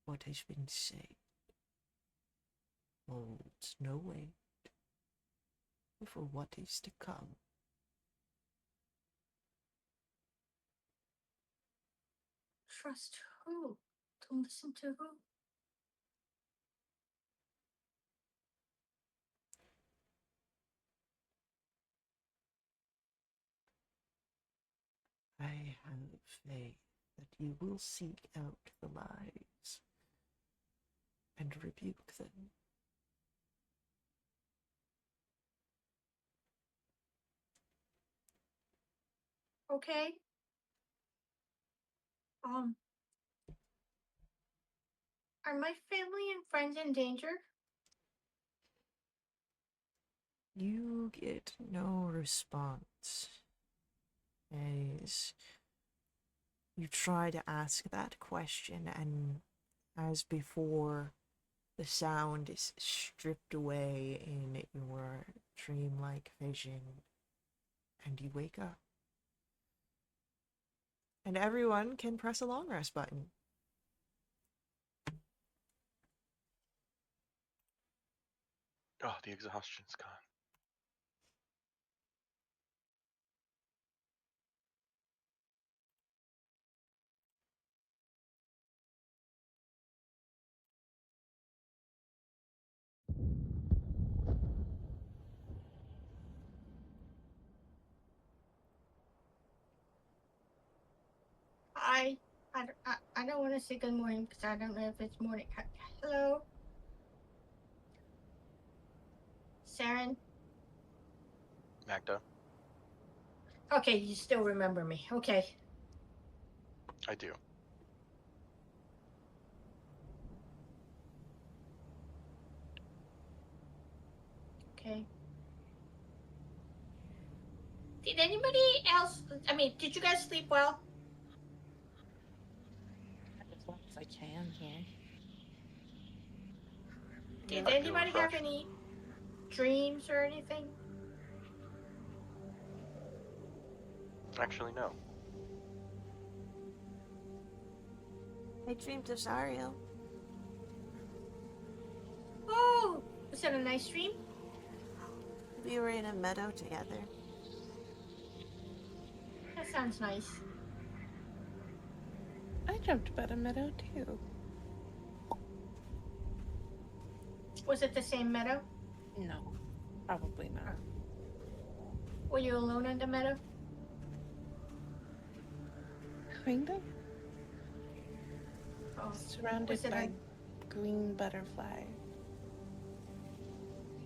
A: what has been said holds no weight for what is to come.
D: Trust who? To listen to who?
A: I have faith that you will seek out the lies and rebuke them.
D: Okay. Are my family and friends in danger?
A: You get no response as you try to ask that question, and as before, the sound is stripped away in your dreamlike vision, and you wake up. And everyone can press a long rest button.
B: Oh, the exhaustion's gone.
D: I don't want to say good morning because I don't know if it's morning. Hello? Saren?
B: Magda,
D: Okay, you still remember me. Okay.
B: I do.
D: Okay. Did anybody else, did you guys sleep well?
G: As long as I can, yeah.
D: Did
B: I feel
D: anybody have
B: refreshed.
D: any dreams or anything?
B: Actually, no.
A: I dreamed of Zariel.
D: Oh, was it a nice dream?
A: We were in a meadow together.
D: That sounds nice.
G: I jumped about a meadow too.
D: Was it the same meadow?
G: No, probably not.
D: Were you alone in the meadow?
G: Kind of.
D: Oh,
G: Surrounded
D: was it
G: by green butterflies.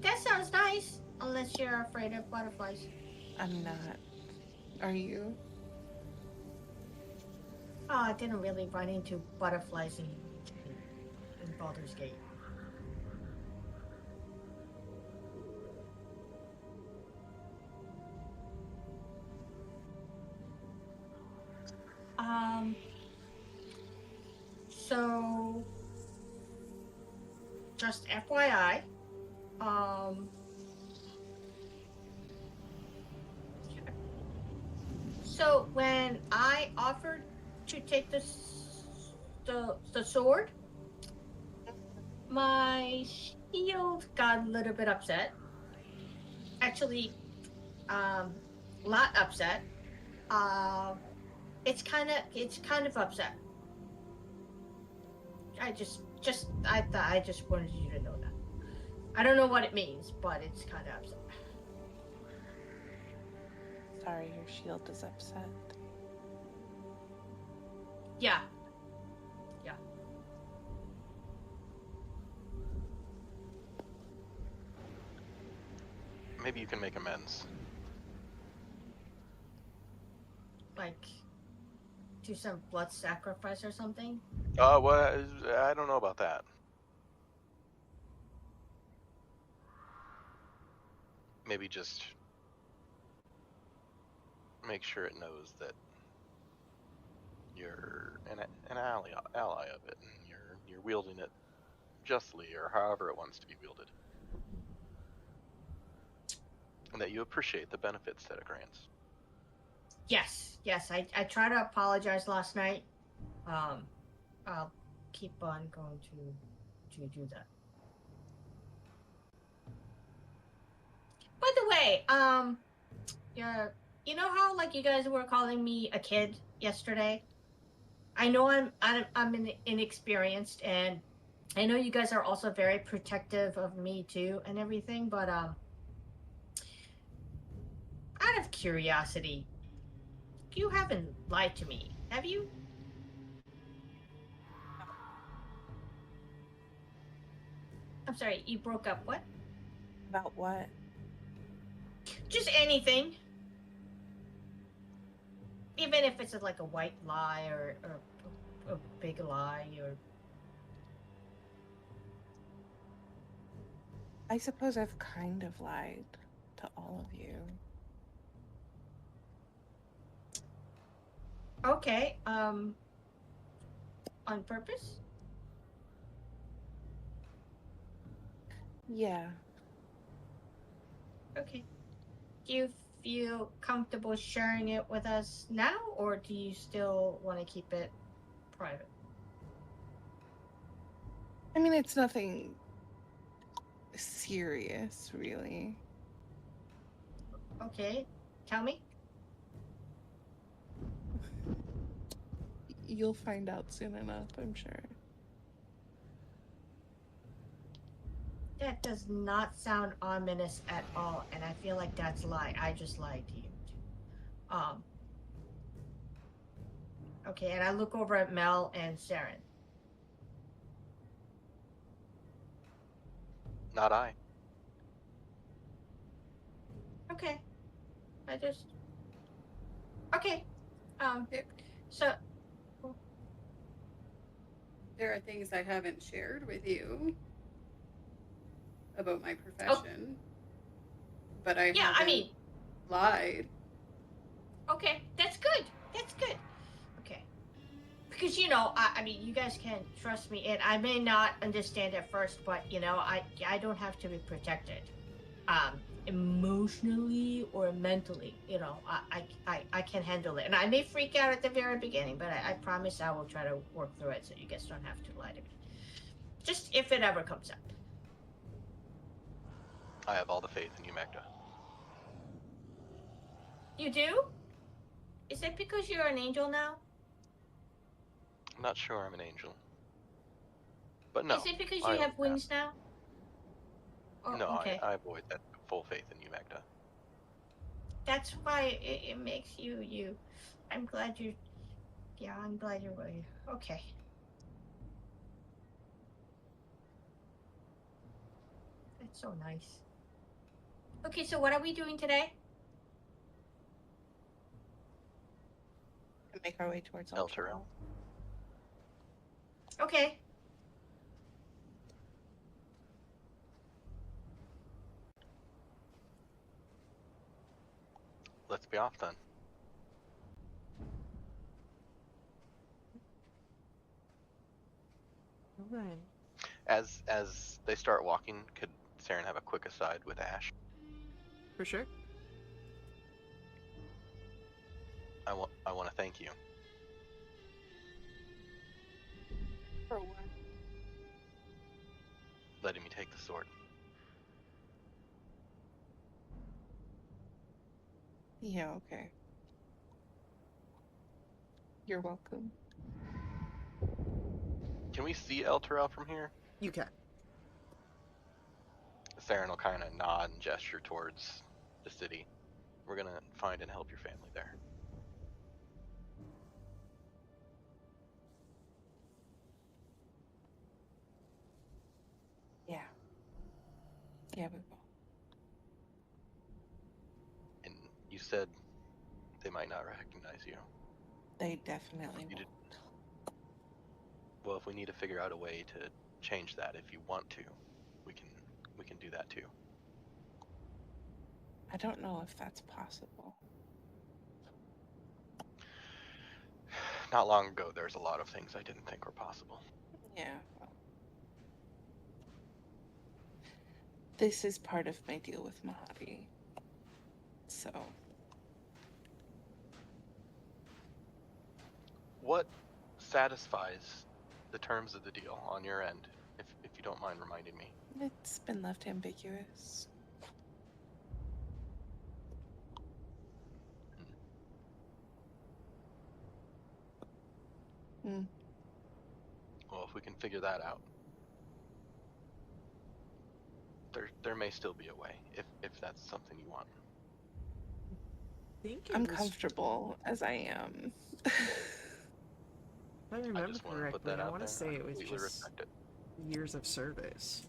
D: That sounds nice. Unless you're afraid of butterflies.
G: I'm not. Are you?
D: Oh, I didn't really run into butterflies in Baldur's Gate. Um, so just FYI, um, so when I offered to take the sword, my shield got a little bit upset. Actually, lot upset. Uh, it's kind of upset. I just wanted you to know that. I don't know what it means, but it's kind of upset.
G: Sorry, your shield is upset.
D: Yeah.
B: Maybe you can make amends.
D: Like do some blood sacrifice or something.
B: Well, I don't know about that. Maybe just make sure it knows that you're an ally of it, and you're wielding it justly, or however it wants to be wielded, and that you appreciate the benefits that it grants.
D: Yes. I tried to apologize last night. I'll keep on going to do that. By the way, yeah, you know how like you guys were calling me a kid yesterday? I know I'm inexperienced, and I know you guys are also very protective of me too and everything, but out of curiosity, you haven't lied to me, have you? I'm sorry, you broke up. What?
G: About what?
D: Just anything. Even if it's like a white lie or a big lie or.
G: I suppose I've kind of lied to all of you.
D: Okay, on purpose?
G: Yeah.
D: Okay. Do you feel comfortable sharing it with us now, or do you still want to keep it private?
G: I mean, it's nothing serious, really.
D: Okay, tell me.
G: You'll find out soon enough, I'm sure.
D: That does not sound ominous at all, and I feel like that's a lie. I just lied to you. Um. Okay, and I look over at Mel and Saren.
B: Not I.
D: Okay, I just. Okay. Um.
E: There,
D: So.
E: there are things I haven't shared with you about my
D: Oh.
E: profession, but I
D: Yeah. I
E: haven't
D: mean.
E: lied.
D: Okay. That's good. That's good. Okay. Because I mean, you guys can trust me, and I may not understand at first, but I don't have to be protected, emotionally or mentally. I can handle it, and I may freak out at the very beginning, but I promise I will try to work through it, so you guys don't have to lie to me. Just if it ever comes up.
B: I have all the faith in you, Magda.
D: You do? Is it because you're an angel now?
B: I'm not sure I'm an angel, but no,
D: Is it because
B: I
D: you
B: avoid
D: have wings now? Oh,
B: no,
D: okay.
B: I avoid that full faith in you, Magda.
D: That's why it makes you you. I'm glad you're. Yeah, I'm glad you're right. Okay. That's so nice. Okay, so what are we doing today?
G: Make our way towards
B: Elturel.
D: Okay.
B: Let's be off then.
A: Alright.
B: As they start walking, could Saren have a quick aside with Ash?
A: For sure.
B: I want to thank you.
G: For what?
B: Letting me take the sword.
G: Yeah, okay. You're welcome.
B: Can we see Elturel from here?
A: You can.
B: Saren will kind of nod and gesture towards the city. We're gonna find and help your family there.
G: Yeah. Yeah, we will.
B: And you said they might not recognize you.
G: They definitely
B: You
G: will.
B: did- Well, if we need to figure out a way to change that, if you want to, we can do that too.
G: I don't know if that's possible.
B: Not long ago, there's a lot of things I didn't think were possible.
G: Yeah. Well. This is part of my deal with Mahadi. So.
B: What satisfies the terms of the deal on your end, if you don't mind reminding me?
G: It's been left ambiguous. Hmm.
B: Well, if we can figure that out, there may still be a way, if that's something you want.
A: Think it
G: I'm
A: was,
G: comfortable as I am.
A: if I
B: I
A: remember
B: just want to put
A: correctly,
B: that
A: I
B: out
A: want
B: there.
A: to say
B: I
A: it was
B: completely
A: just
B: respect it.
A: years of service.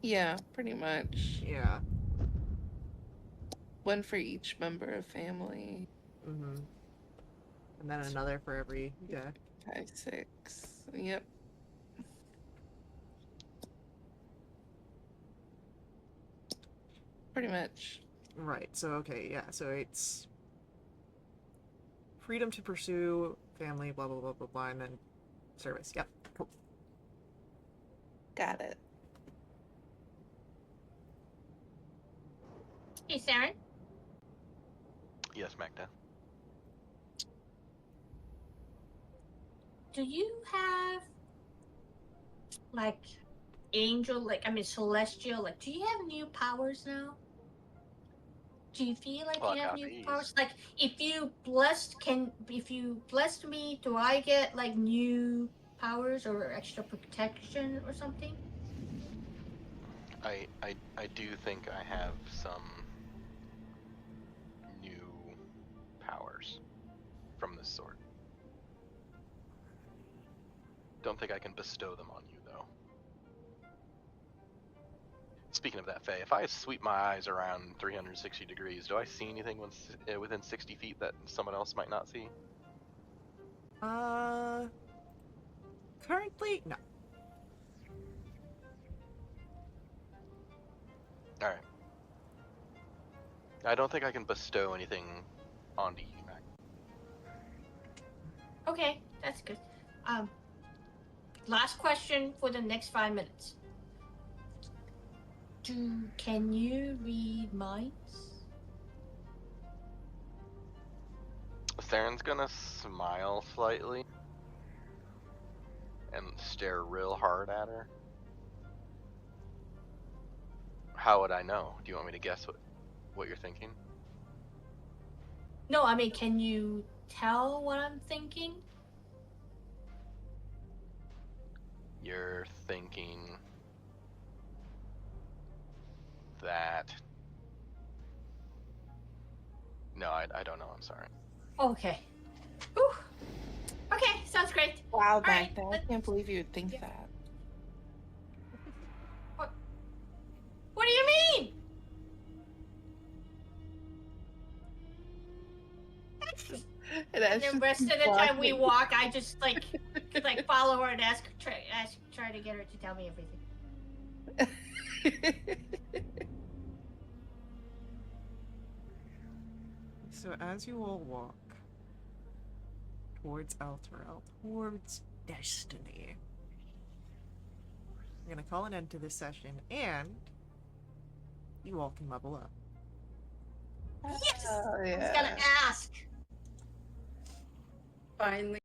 G: Yeah, pretty much.
A: Yeah.
G: One for each member of family.
A: Mm-hmm. And then another for every, yeah.
G: 5, 6. Yep. Pretty much.
A: Right, so okay, yeah, so it's freedom to pursue family, blah, blah, blah, blah, blah, and then service. Yep, cool.
G: Got it.
D: Hey, Saren.
B: Yes, Magda.
D: Do you have like celestial? Like, do you have new powers now? Do you feel like
B: Well,
D: you
B: I
D: have
B: got
D: new
B: these.
D: powers? Like, if you blessed me, do I get like new powers or extra protection or something?
B: I do think I have some new powers from this sword. Don't think I can bestow them on you, though. Speaking of that, Faye, if I sweep my eyes around 360 degrees, do I see anything within 60 feet that someone else might not see?
A: Currently, no.
B: Alright. I don't think I can bestow anything onto you, Mac.
D: Okay, that's good. Last question for the next 5 minutes. Can you read minds?
B: Saren's gonna smile slightly and stare real hard at her. How would I know? Do you want me to guess what you're thinking?
D: No, I mean, can you tell what I'm thinking?
B: You're thinking that... No, I don't know, I'm sorry.
D: Okay. Whew. Okay, sounds great.
G: Wow,
D: All right,
G: Magda, I can't believe you would think
D: Yeah.
G: that.
D: What do you mean?
C: And
D: And the rest of the time we walk, I just like follow her and try to get her to tell me everything.
A: So as you all walk towards Elturel, towards destiny, I'm gonna call an end to this session, and you all can level up.
D: Yes!
C: Oh,
D: I was
C: yeah.
D: gonna ask.
E: Finally.